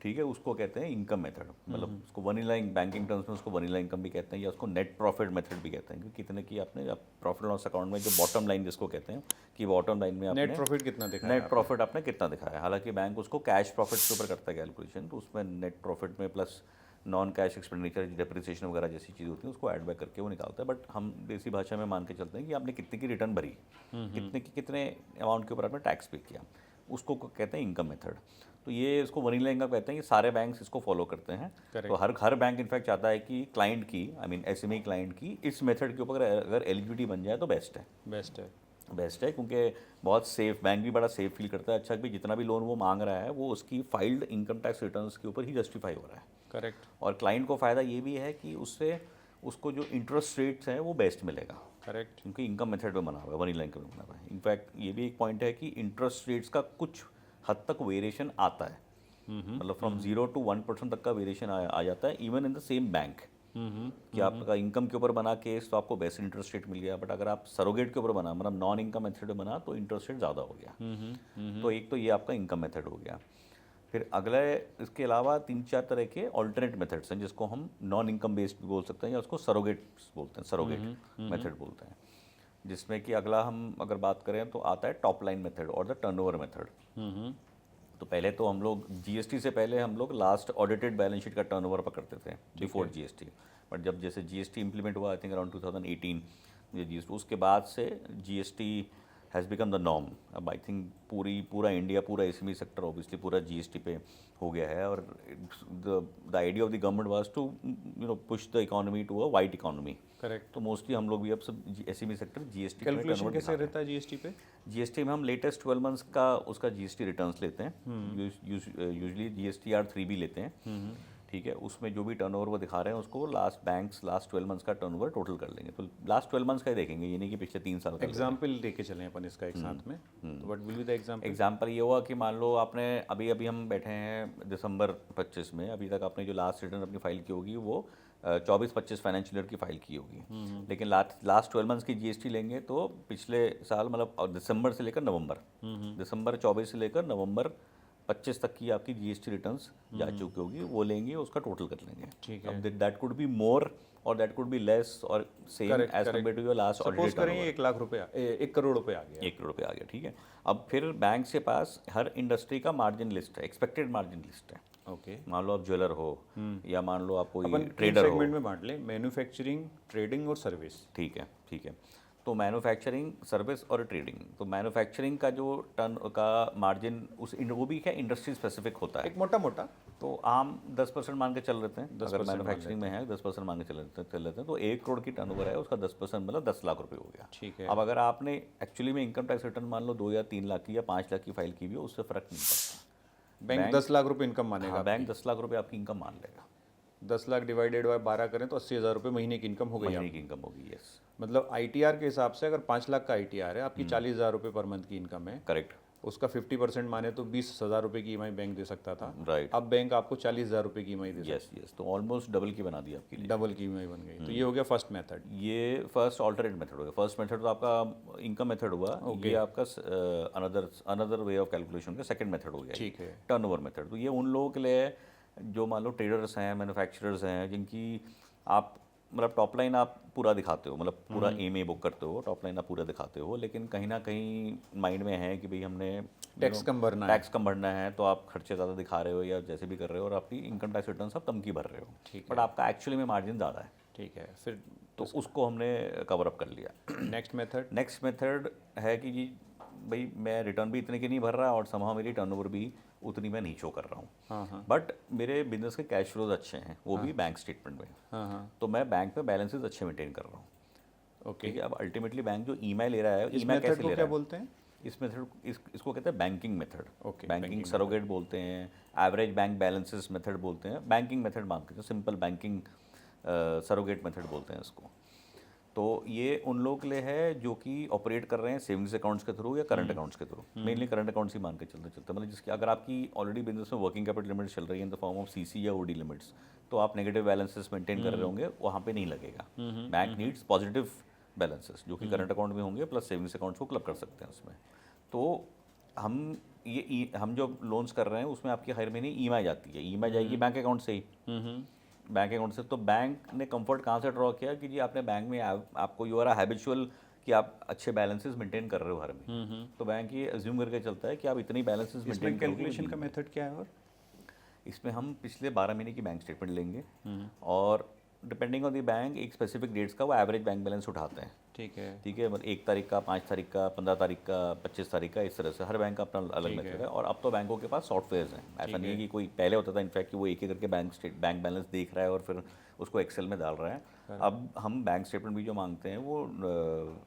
ठीक है, उसको कहते हैं इनकम मेथड। मतलब उसको वनीला बैंकिंग टर्म्स में उसको वनीला इनकम भी कहते हैं, या उसको नेट प्रॉफिट मेथड भी कहते हैं, कि कितने की आपने प्रॉफिट लॉस अकाउंट में जो बॉटम लाइन जिसको कहते हैं, कि बॉटम लाइन में आपने नेट प्रॉफिट कितना दिखाया, नेट प्रॉफिट आपने कितना दिखाया। हालांकि बैंक उसको कैश प्रॉफिट के ऊपर करता है कैलकुलेशन, तो उसमें नेट प्रॉफिट में plus non cash expenditure, depreciation वगैरह जैसी चीज़ होती है उसको ऐड बैक करके वो निकालता है। बट हम देसी भाषा में मान के चलते हैं कि आपने कितने की रिटर्न भरी, कितने अमाउंट के ऊपर आपने टैक्स पे किया, उसको कहते हैं इनकम मेथड। तो ये इसको वनीला इनकम कहते हैं, कि सारे बैंक्स इसको फॉलो करते हैं। तो हर बैंक इनफैक्ट चाहता है कि क्लाइंट की, आई मीन एसएमई क्लाइंट की, इस मेथड के ऊपर अगर एलिजिबिलिटी बन जाए तो बेस्ट है, क्योंकि बहुत सेफ, बैंक भी बड़ा सेफ फील करता है। अच्छा भी जितना भी लोन वो मांग रहा है वो उसकी फाइल्ड इनकम टैक्स रिटर्न्स के ऊपर ही जस्टिफाई हो रहा है। करेक्ट। और क्लाइंट को फ़ायदा ये भी है कि उससे उसको जो इंटरेस्ट रेट्स हैं वो बेस्ट मिलेगा। करेक्ट। क्योंकि इनकम मेथड में बना हुआ है, वनीला इनकम में बना हुआ है। इनफैक्ट ये भी एक पॉइंट है कि इंटरेस्ट रेट्स का कुछ हद तक वेरिएशन आता है, मतलब फ्रॉम 0 to 1% तक का वेरिएशन आ जाता है, even in the same bank. कि आपका इनकम के ऊपर बना केस तो आपको बेस्ट इंटरेस्ट रेट मिल गया, बट अगर आप सरोगेट के ऊपर बना, मतलब नॉन इनकम मेथड में बना, तो इंटरेस्ट रेट ज़्यादा हो गया। तो एक तो ये आपका इनकम मेथड हो गया। फिर अगले इसके अलावा 3-4 तरह के ऑल्टरनेट मेथड्स हैं, जिसको हम नॉन इनकम बेस्ड भी बोल सकते हैं, या उसको सरोगेट्स बोलते हैं, सरोगेट मेथड बोलते हैं। जिसमें कि अगला हम अगर बात करें तो आता है टॉप लाइन मेथड और द टर्नओवर मेथड। तो पहले तो हम लोग जीएसटी से पहले हम लोग लास्ट ऑडिटेड बैलेंस शीट का टर्नओवर पकड़ते थे बिफोर जीएसटी। बट जब जैसे जीएसटी इंप्लीमेंट हुआ, आई थिंक अराउंड 2018, उसके बाद से GST has become the norm. अब आई थिंक पूरा इंडिया, पूरा एसएमई सेक्टर ऑब्वियसली पूरा जीएसटी पे हो गया है। और the idea of the government was to push the economy to a white economy. Correct. तो मोस्टली हम लोग भी अब सब एसएमई सेक्टर जीएसटी कैलकुलेशन कैसे रहता है जीएसटी पे? जीएसटी में हम लेटेस्ट 12 मंथ्स का उसका जीएसटी रिटर्न्स लेते हैं, यूजुअली जीएसटीआर 3 भी लेते हैं। ठीक है, उसमें जो भी टर्नओवर वो दिखा रहे हैं उसको लास्ट 12 मंथ्स का टर्नओवर टोटल कर लेंगे। तो लास्ट 12 मंथ्स का ही देखेंगे, ये नहीं कि पिछले 3 साल का। एग्जाम्पल लेके चलें अपन इसका एक साथ में, तो what will be the example? Example ये हुआ कि मान लो आपने अभी हम बैठे हैं दिसंबर 25 में, अभी तक आपने जो लास्ट रिटर्न अपनी फाइल की होगी वो 24-25 फाइनेंशियल ईयर की फाइल की होगी। लेकिन लास्ट 12 मंथ्स की जीएसटी लेंगे तो पिछले साल, मतलब दिसंबर से लेकर नवंबर, दिसंबर 24 से लेकर नवंबर 25 तक की आपकी जीएसटी रिटर्न्स जा चुकी होगी, वो लेंगे, उसका टोटल कर लेंगे। ठीक है। अब दैट कुड बी मोर और दैट कुड बी लेस और same as compare to your last audited. Suppose करें 1 लाख रुपए, 1 करोड़ रुपए आ गया। 1 करोड़ रुपये आ गया, ठीक है। अब फिर बैंक के पास हर इंडस्ट्री का मार्जिन लिस्ट है, एक्सपेक्टेड मार्जिन लिस्ट है। ओके। मान लो आप ज्वेलर हो, या मान लो आप कोई अपन ट्रेडर हो। सेगमेंट में बांट लें, मैन्युफैक्चरिंग, ट्रेडिंग और सर्विस। ठीक है। तो मैन्युफैक्चरिंग, सर्विस और ट्रेडिंग। तो मैन्युफैक्चरिंग का जो टर्न का मार्जिन वो भी क्या इंडस्ट्री स्पेसिफिक होता है। एक मोटा तो आम 10% मान के चल लेते हैं, 10% अगर मान मैन्युफैक्चरिंग में है 10% मान के चल लेते हैं, तो 1 करोड़ की टर्नओवर है, उसका 10% मतलब 10 लाख रुपए हो गया। ठीक है। अब अगर आपने एक्चुअली में इनकम टैक्स रिटर्न मान लो 2 या 3 लाख की या 5 लाख की फाइल की भी हो, उससे फ़र्क नहीं पड़ता। बैंक 10 लाख रुपए इनकम मानेगा। हाँ, बैंक 10 लाख रुपए आपकी इनकम मान लेगा। 10 लाख डिवाइडेड बाय 12 करें तो 80,000 रुपये महीने की इनकम हो गई महीने आपकी। की इनकम होगी, यस। मतलब आईटीआर के हिसाब से अगर 5 लाख का आईटीआर है, आपकी 40,000 रुपये पर मंथ की इनकम है, करेक्ट, उसका 50% माने तो 20,000 रुपये की ईएमआई बैंक दे सकता था। राइट, अब बैंक आपको 40,000 रुपये की ईएमआई दे सकता यस यस, तो ऑलमोस्ट डबल की बना दी आपके है, लिए। डबल की ईएमआई बन गई। तो ये हो गया फर्स्ट मेथड। ये फर्स्ट ऑल्टरनेट मेथड हो गया। फर्स्ट मेथड तो आपका इनकम मेथड हुआ, ये आपका अनदर वे ऑफ कैलकुलेशन का सेकंड मेथड हो गया। ठीक है। टर्नओवर मेथड, तो ये उन लोगों के लिए है जो मान लो ट्रेडर्स हैं, मैन्युफैक्चरर्स हैं, जिनकी आप मतलब टॉप लाइन आप पूरा दिखाते हो, मतलब पूरा एम बुक करते हो, टॉप लाइन आप पूरा दिखाते हो, लेकिन कहीं ना कहीं माइंड में है कि भाई हमने टैक्स कम भरना है। टैक्स कम भरना है, तो आप खर्चे ज़्यादा दिखा रहे हो या जैसे भी कर रहे हो, और आपकी इनकम टैक्स रिटर्न सब कम की भर रहे हो, ठीक बट आपका एक्चुअली में मार्जिन ज़्यादा है। ठीक है, फिर तो उसको हमने कवर अप कर लिया। Next method. नेक्स्ट मेथड है कि जी भाई मैं रिटर्न भी इतने की नहीं भर रहा और समहाउ मेरी टर्नओवर भी उतनी मैं नहीं शो कर रहा हूँ, हाँ हाँ बट मेरे बिजनेस के कैश फ्लोज अच्छे हैं, वो भी बैंक स्टेटमेंट में, हाँ हाँ। तो मैं बैंक में बैलेंसेस अच्छे मेंटेन कर रहा हूँ। ओके, ठीक है, अब अल्टीमेटली बैंक जो ईएमआई ले रहा है, इस ईएमआई मेथड कैसे को ले क्या रहा है, बोलते हैं? इस मेथड इसको कहते हैं banking method, Okay, banking surrogate बोलते हैं, एवरेज बैंक बैलेंसेस मेथड बोलते हैं, बैंकिंग मेथड मानते हैं, सिंपल बैंकिंग सरोगेट मेथड बोलते हैं इसको। तो ये उन लोग के लिए है जो कि ऑपरेट कर रहे हैं सेविंग्स अकाउंट्स के थ्रू या करंट अकाउंट्स के थ्रू, मेनली करंट अकाउंट्स ही मान के चलते मतलब जिसकी अगर आपकी ऑलरेडी बिजनेस में वर्किंग कैपिटल लिमिट्स चल रही है in the form of CC या ओडी लिमिट्स, तो आप नेगेटिव बैलेंसेस मेंटेन कर रहे होंगे, वहाँ पे नहीं लगेगा। बैंक नीड्स पॉजिटिव बैलेंसेस जो कि करंट अकाउंट में होंगे प्लस सेविंग्स अकाउंट्स को क्लब कर सकते हैं उसमें। तो हम जो लोन्स कर रहे हैं उसमें आपकी हर महीने ईएमआई जाती है, ईएमआई जाएगी बैंक अकाउंट से ही, बैंक अकाउंट से। तो बैंक ने कंफर्ट कहाँ से ड्रॉ किया कि जी आपने बैंक में आपको यू आर हैबिचुअल कि आप अच्छे बैलेंसेस मेंटेन कर रहे हो हर महीने, तो बैंक ये अज्यूम करके चलता है कि आप इतनी बैलेंसेस इसमें मेंटेन कैलकुलेशन का मेथड क्या है? और इसमें हम पिछले 12 महीने की बैंक स्टेटमेंट लेंगे और डिपेंडिंग ऑन द बैंक एक स्पेसिफिक डेट्स का वो एवरेज बैंक बैलेंस उठाते हैं। ठीक है, ठीक है, मतलब 1 तारीख का, 5 तारीख का, 15 तारीख का, 25 तारीख का, इस तरह से हर बैंक का अपना अलग मेथड है। और अब तो बैंकों के पास सॉफ्टवेयर्स हैं, ऐसा नहीं है कि कोई पहले होता था इनफैक्ट कि वो एक करके बैंक बैलेंस देख रहा है और फिर उसको एक्सेल में डाल रहा है। अब हम बैंक स्टेटमेंट भी जो मांगते हैं वो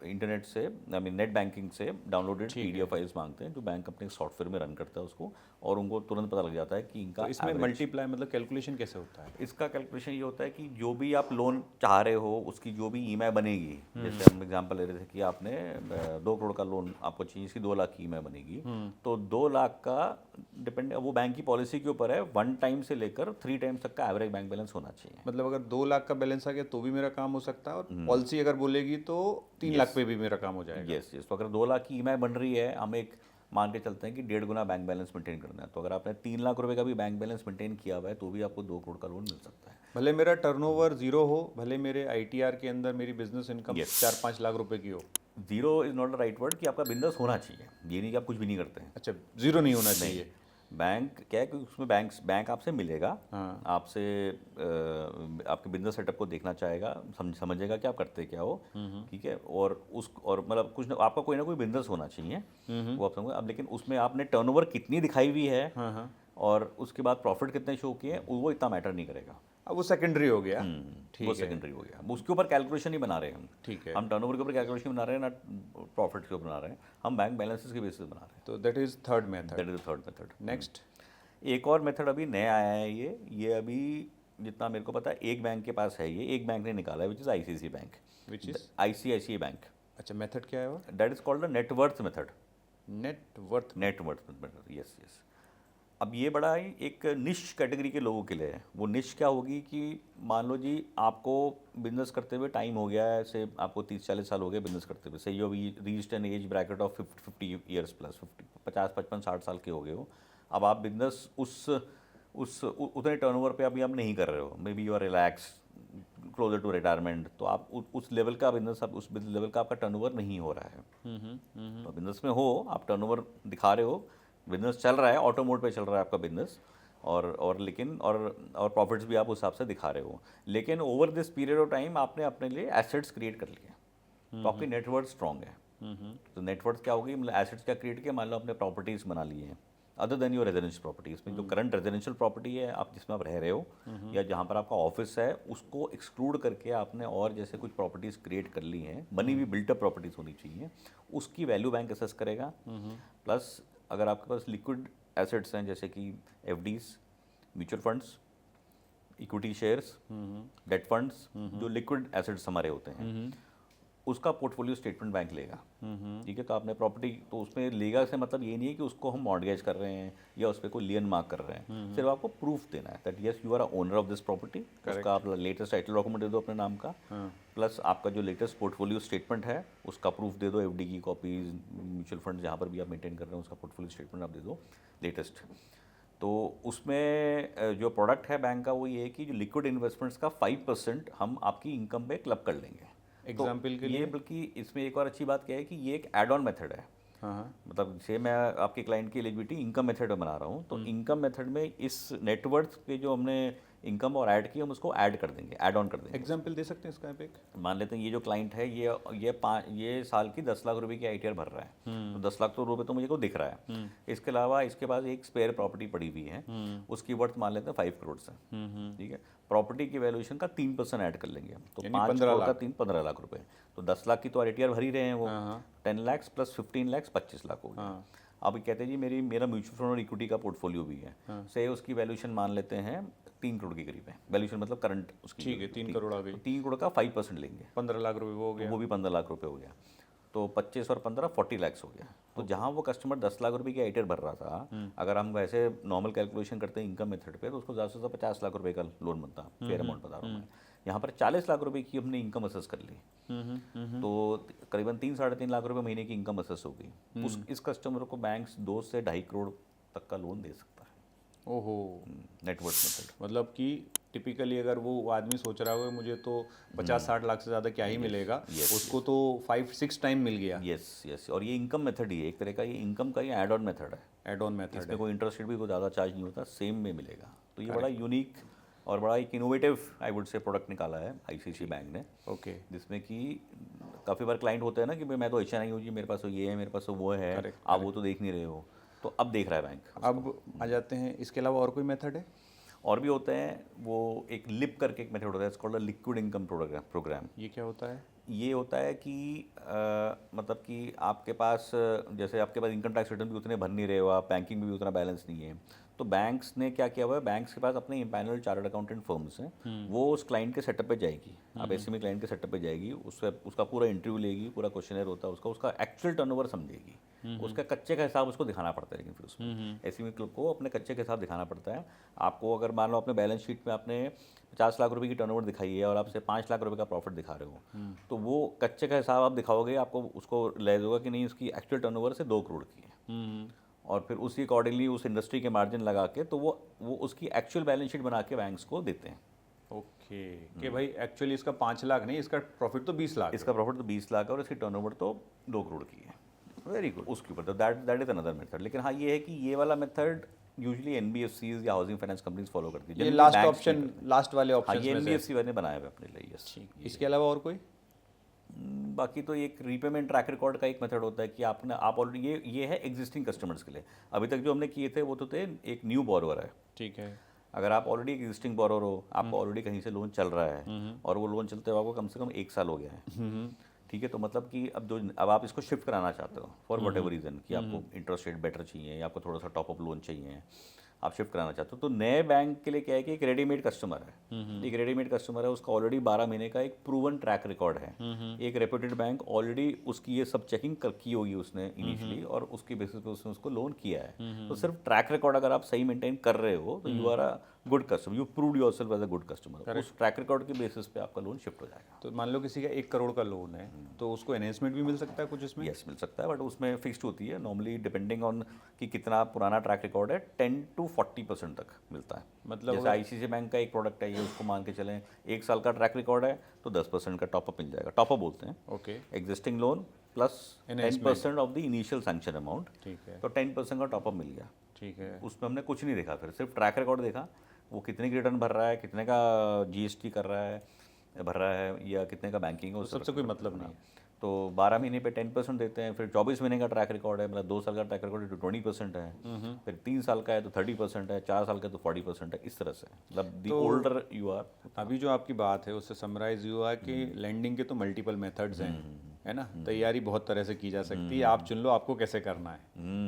इंटरनेट से, आई मीन नेट बैंकिंग से डाउनलोडेड पीडीएफ फाइल्स मांगते हैं जो बैंक अपने सॉफ्टवेयर में रन करता है उसको, और उनको तुरंत पता लग जाता है कि इनका तो इसमें मल्टीप्लाई मतलब कैलकुलेशन कैसे होता है? इसका कैलकुलेशन ये होता है कि जो भी आप लोन चाह रहे हो उसकी जो भी ईएमआई बनेगी, जैसे हम एग्जांपल ले रहे थे कि आपने 2 करोड़ का लोन आपको चाहिए, इसकी 2 लाख की ईएमआई बनेगी, तो 2 लाख का डिपेंड वो बैंक की पॉलिसी के ऊपर है, 1 टाइम से लेकर 3 टाइम्स तक का एवरेज बैंक बैलेंस होना चाहिए। मतलब अगर 2 लाख का बैलेंस आ गया तो भी मेरा काम हो सकता है, और पॉलिसी अगर बोलेगी तो 3 लाख पे भी मेरा काम हो जाएगा। यस यस, तो अगर 2 लाख की ईएमआई बन रही है, हम एक मान के चलते हैं कि 1.5 गुना बैंक बैलेंस मेंटेन करना है, तो अगर आपने 3 लाख रुपए का भी बैंक बैलेंस मेंटेन किया हुआ है तो भी आपको 2 करोड़ का लोन मिल सकता है। भले मेरा टर्नओवर 0 हो, भले मेरे आईटीआर के अंदर मेरी बिजनेस इनकम 4-5 लाख रुपए की हो। 0 is not the right word, कि आपका बिजनेस होना चाहिए, ये नहीं कि आप कुछ भी नहीं करते हैं। अच्छा, 0 नहीं होना चाहिए। बैंक क्या है कि उसमें बैंक आपसे मिलेगा, हाँ। आपसे आपके बिजनेस सेटअप को देखना चाहेगा, समझेगा कि आप करते क्या हो, ठीक है, और मतलब कुछ आपका कोई ना कोई बिजनेस होना चाहिए, वो आप समझो। अब लेकिन उसमें आपने टर्नओवर कितनी दिखाई हुई है, हाँ हाँ, और उसके बाद प्रॉफिट कितने शो किए, वो इतना मैटर नहीं करेगा। अब वो सेकेंडरी हो गया। वो सेकेंडरी हो गया, उसके ऊपर कैलकुलेशन नहीं बना रहे हम। ठीक है, हम टर्नओवर के ऊपर कैलकुलेशन बना रहे हैं, ना प्रॉफिट के ऊपर बना रहे हैं, हम बैंक बैलेंसेस के बेसिस बना रहे हैं। तो that is third method. That is the third method. Next एक और मेथड अभी नया आया है, ये अभी जितना मेरे को पता है एक बैंक के पास है, ये एक बैंक ने निकाला है, which is ICICI bank, which is ICICI bank. अच्छा, मेथड क्या है वो? That is called the net worth method. Net worth method, yes yes. अब ये बड़ा ही एक निश कैटेगरी के लोगों के लिए है। वो निश क्या होगी कि मान लो जी आपको बिजनेस करते हुए टाइम हो गया है, से आपको 30-40 साल हो गए बिजनेस करते हुए, से you reached N age bracket of 50 years plus, 50-55-60 साल के हो गए हो। अब आप बिजनेस उतने टर्नओवर पे अभी आप नहीं कर रहे हो, maybe you are relax closer to retirement, तो आप उस लेवल का बिजनेस, अब उस लेवल का आपका टर्नओवर नहीं हो रहा है। तो बिजनेस में हो, आप टर्नओवर दिखा रहे हो, बिजनेस चल रहा है, ऑटो मोड पे चल रहा है आपका बिजनेस, और प्रॉफिट्स भी आप उस हिसाब से दिखा रहे हो, लेकिन over this period of time आपने अपने लिए एसेट्स क्रिएट कर लिए, तो आपकी नेटवर्थ स्ट्रॉन्ग है। तो नेटवर्थ क्या होगी, मतलब एसेट्स क्या क्रिएट किया, मान लो आपने प्रॉपर्टीज़ बना ली हैं, other than your residential property. इसमें जो करंट रेजिडेंशियल प्रॉपर्टी है आप जिसमें आप रह रहे हो या जहाँ पर आपका ऑफिस है, उसको एक्सक्लूड करके आपने और जैसे कुछ प्रॉपर्टीज़ क्रिएट कर ली हैं, बनी हुई बिल्टअप प्रॉपर्टीज़ होनी चाहिए, उसकी वैल्यू बैंक असेस करेगा। प्लस अगर आपके पास लिक्विड एसेट्स हैं जैसे कि FDs, mutual funds, equity shares, date funds, जो लिक्विड एसेट्स हमारे होते हैं, उसका पोर्टफोलियो स्टेटमेंट बैंक लेगा। ठीक है, तो आपने प्रॉपर्टी तो उसमें लेगा से मतलब ये नहीं है कि उसको हम मॉर्गेज कर रहे हैं या उस पर कोई लियन मार्क कर रहे हैं, सिर्फ आपको प्रूफ देना है that yes you are owner of this property. उसका आप लेटेस्ट टाइटल डॉक्यूमेंट दे दो अपने नाम का, प्लस आपका जो लेटेस्ट पोर्टफोलियो स्टेटमेंट है उसका प्रूफ दे दो, एफडी की कॉपीज, म्यूचुअल फंड जहाँ पर भी आप मेंटेन कर रहे हैं उसका पोर्टफोलियो स्टेटमेंट आप दे दो लेटेस्ट। तो उसमें जो प्रोडक्ट है बैंक का वो ये है कि जो लिक्विड इन्वेस्टमेंट्स का 5% हम आपकी इनकम पे क्लब कर लेंगे। एग्जाम्पल के लिए ये बल्कि इसमें एक और अच्छी बात क्या है कि ये एक एड ऑन मेथड है। हाँ, मतलब से मैं आपके क्लाइंट की एलिजिबिलिटी इनकम मेथड में बना रहा हूँ, तो इनकम मेथड में इस नेटवर्थ पे जो हमने इनकम और ऐड की हम उसको ऐड कर देंगे, ऐड ऑन कर देंगे। एग्जाम्पल दे सकते हैं इसका आप एक? मान लेते हैं ये जो क्लाइंट है ये साल की 10 लाख रुपए की आईटीआर भर रहा है, तो 10 लाख तो रुपए तो मुझे को दिख रहा है। इसके अलावा इसके पास एक स्पेयर प्रॉपर्टी पड़ी हुई है, उसकी वर्थ मान लेते हैं 5 करोड़ से। ठीक है, प्रॉपर्टी की वैल्यूएशन का 3% ऐड कर लेंगे हम, तो 5 करोड़ का 15 लाख रुपए, तो 10 लाख की तो आईटीआर भर ही रहे हैं वो। 10 लाख प्लस 15 लाख 25 लाख हो गया। अब कहते हैं जी मेरा म्यूचुअल फंड और इक्विटी का पोर्टफोलियो भी है, से उसकी वैल्यूएशन मान लेते हैं 3 करोड़ के करीब है वैल्यूएशन, मतलब करंट उसकी। ठीक है, 3 करोड़ आ गई, 3 करोड़ का 5% लेंगे, 15 लाख रुपए वो हो गया, वो भी 15 लाख रुपए हो गया, तो 25 और 15 40 लाख हो गया। तो जहाँ वो कस्टमर 10 लाख रुपए की आईटीआर भर रहा था, अगर हम वैसे नॉर्मल कैलकुलेशन करते हैं इनकम मेथड पे, तो उसको ज़्यादा से ज़्यादा 50 लाख रुपए का लोन बनता, फेयर अमाउंट बता रहा हूँ मैं। यहाँ पर 40 लाख रुपए की हमने इनकम असेस कर ली, तो करीबन 3-3.5 लाख रुपए महीने की इनकम असेस होगी। इस कस्टमर को बैंक 2 से 2.5 करोड़ तक का लोन दे सकता है। ओहो, नेटवर्थ मेथड। मतलब कि टिपिकली अगर वो आदमी सोच रहा होगा मुझे तो 50-60 लाख से ज़्यादा क्या ही मिलेगा, उसको तो 5-6 टाइम मिल गया। यस यस, और ये इनकम मेथड ही है एक तरह का, ये इनकम का ही एड ऑन मेथड है। एड ऑन मेथड इसमें कोई इंटरेस्ट रेट भी कोई ज़्यादा चार्ज नहीं होता, सेम में मिलेगा। तो ये बड़ा यूनिक और बड़ा एक innovative I would say product निकाला है आईसीआईसीआई बैंक ने। ओके, जिसमें कि काफ़ी बार क्लाइंट होते हैं ना कि भाई मैं तो अच्छा नहीं हूँ जी, मेरे पास तो ये है, मेरे पास तो वो है, आप वो तो देख नहीं रहे हो, तो अब देख रहा है बैंक। अब आ जाते हैं, इसके अलावा और कोई मेथड है? और भी होते हैं, वो एक लिप करके एक मेथड होता है, it's called liquid income programme. ये क्या होता है? ये होता है कि मतलब कि आपके पास जैसे आपके पास इनकम टैक्स रिटर्न भी उतने भर नहीं रहे हो आप, बैंकिंग में भी उतना बैलेंस नहीं है, तो बैंक्स ने क्या किया हुआ है, बैंक्स के पास अपने इम्पैनल चार्टर्ड अकाउंटेंट फर्म्स हैं, वो उस क्लाइंट के सेटअप पे जाएगी, आप एसएमई क्लाइंट के सेटअप पे जाएगी, उसका पूरा इंटरव्यू लेगी, पूरा क्वेश्चनर होता है उसका एक्चुअल टर्नओवर समझेगी, उसका कच्चे का हिसाब उसको दिखाना पड़ता है। लेकिन फिर उसमें एसएमई क्लब को अपने कच्चे के हिसाब दिखाना पड़ता है। आपको अगर मान लो अपने बैलेंस शीट में आपने 50 लाख रुपए की टर्नओवर दिखाई है और आपसे 5 लाख रुपए का प्रॉफिट दिखा रहे हो, तो वो कच्चे का हिसाब आप दिखाओगे, आपको उसको रियलाइज होगा कि नहीं उसकी एक्चुअल टर्नओवर से 2 करोड़ की है, और फिर उसी अकॉर्डिंगली उस इंडस्ट्री के मार्जिन लगा के तो वो उसकी एक्चुअल बैलेंस शीट बना के बैंक्स को देते हैं। ओके, कि भाई एक्चुअली इसका 5 लाख नहीं, इसका प्रॉफिट तो 20 लाख, इसका प्रॉफिट तो 20 लाख है और इसकी टर्नओवर तो 2 करोड़ की है। वेरी गुड, उसके ऊपर तो दैट इज अनदर मेथड। लेकिन हाँ ये है कि ये वाला मेथड यूजुअली एनबीएफसीज या हाउसिंग फाइनेंस कंपनीज फॉलो करती है। ये लास्ट ऑप्शन, लास्ट वाले हाँ, ऑप्शन ये एनबीएफसी वाले बनाए हुए अपने लिए। यस, इसके अलावा और कोई? बाकी तो एक रीपेमेंट ट्रैक रिकॉर्ड का एक मेथड होता है कि आप ऑलरेडी ये है एग्जिस्टिंग कस्टमर्स के लिए। अभी तक जो हमने किए थे वो तो थे एक न्यू बोरोवर है। ठीक है, अगर आप ऑलरेडी एग्जिस्टिंग बोरोवर हो, आपको ऑलरेडी कहीं से लोन चल रहा है और वो लोन चलते हुए आपको कम से कम 1 साल हो गया है, ठीक है, तो मतलब कि अब आप इसको शिफ्ट कराना चाहते हो फॉर वट एवर रीज़न, कि आपको इंटरेस्ट रेट बेटर चाहिए या आपको थोड़ा सा टॉपअप लोन चाहिए, आप शिफ्ट कराना चाहते हो, तो नए बैंक के लिए क्या है कि एक रेडीमेड कस्टमर है, एक रेडीमेड कस्टमर है, उसका ऑलरेडी 12 महीने का एक प्रूवन ट्रैक रिकॉर्ड है, एक रेप्यूटेड बैंक ऑलरेडी उसकी ये सब चेकिंग की होगी उसने इनिशियली, और उसके बेसिस पे उसने उसको लोन किया है। तो सिर्फ ट्रैक रिकॉर्ड अगर आप सही मेंटेन कर रहे हो तो you are a good customer, you proved yourself as a good customer. उस ट्रैक रिकॉर्ड के बेसिस पे आपका लोन शिफ्ट हो जाएगा। तो मान लो किसी का 1 करोड़ का लोन है, तो उसको एनहेंसमेंट भी मिल सकता है कुछ इसमें? यस, मिल सकता है, बट उसमें फिक्स्ड होती है नॉर्मली, डिपेंडिंग ऑन कि कितना पुराना ट्रैक रिकॉर्ड है, 10 to 40% तक मिलता है। मतलब जैसे आईसीआईसीआई बैंक का एक प्रोडक्ट है, ये उसको मान के चलें 1 साल का ट्रैक रिकॉर्ड है तो 10% का टॉपअप मिल जाएगा, टॉपअप बोलते हैं। Okay, existing loan plus 10% of the initial sanction amount, ठीक है, तो 10% का टॉपअप मिल गया। ठीक है, उसमें हमने कुछ नहीं देखा, फिर सिर्फ ट्रैक रिकॉर्ड देखा, वो कितने की रिटर्न भर रहा है, कितने का जीएसटी भर रहा है या कितने का बैंकिंग है, सबसे कोई मतलब नहीं है। तो 12 महीने पे 10% देते हैं, फिर 24 महीने का ट्रैक रिकॉर्ड है, मतलब 2 साल का ट्रैक रिकॉर्ड है तो 20% है, फिर 3 साल का है तो 30% है, 4 साल का तो 40% है, इस तरह से, मतलब दी ओल्डर यू आर। अभी जो आपकी बात है उससे समराइज हुआ कि लैंडिंग के तो मल्टीपल मेथड्स हैं, है ना, तैयारी बहुत तरह से की जा सकती है, आप चुन लो आपको कैसे करना है,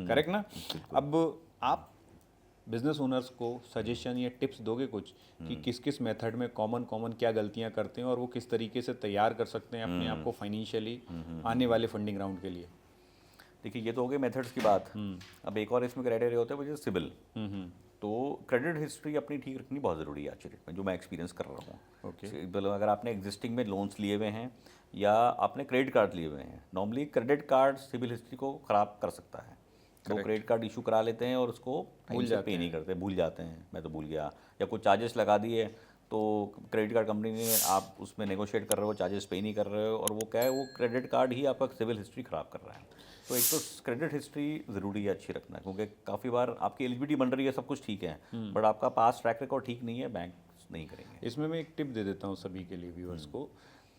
करेक्ट ना। अब आप बिजनेस ओनर्स को सजेशन या टिप्स दोगे कुछ कि किस किस मेथड में कॉमन कॉमन क्या गलतियां करते हैं और वो किस तरीके से तैयार कर सकते हैं अपने आप को फाइनेंशियली आने वाले फंडिंग राउंड के लिए। देखिए ये तो हो गए मेथड्स की बात। अब एक और इसमें क्राइटेरिया होता है वो सिबिल। तो क्रेडिट हिस्ट्री अपनी ठीक रखनी बहुत ज़रूरी है आज के डेट में, जो मैं एक्सपीरियंस कर रहा हूँ। मतलब अगर आपने एग्जिस्टिंग में लोन्स लिए हुए हैं या आपने क्रेडिट कार्ड लिए हुए हैं, normally credit card CIBIL history को ख़राब कर सकता है। तो क्रेडिट कार्ड इशू करा लेते हैं और उसको टाइम से पे नहीं करते, भूल जाते हैं, मैं तो भूल गया, या कुछ चार्जेस लगा दिए तो क्रेडिट कार्ड कंपनी ने, आप उसमें नेगोशिएट कर रहे हो, चार्जेस पे नहीं कर रहे हो, और वो क्या है, वो क्रेडिट कार्ड ही आपका सिविल हिस्ट्री ख़राब कर रहा है। तो एक तो क्रेडिट हिस्ट्री ज़रूरी है अच्छी रखना, क्योंकि काफ़ी बार आपकी एलिजिबिलिटी बन रही है, सब कुछ ठीक है, बट आपका पास ट्रैक रिकॉर्ड ठीक नहीं है, बैंक नहीं करेंगे। इसमें मैं एक टिप दे देता हूँ सभी के लिए व्यूअर्स को।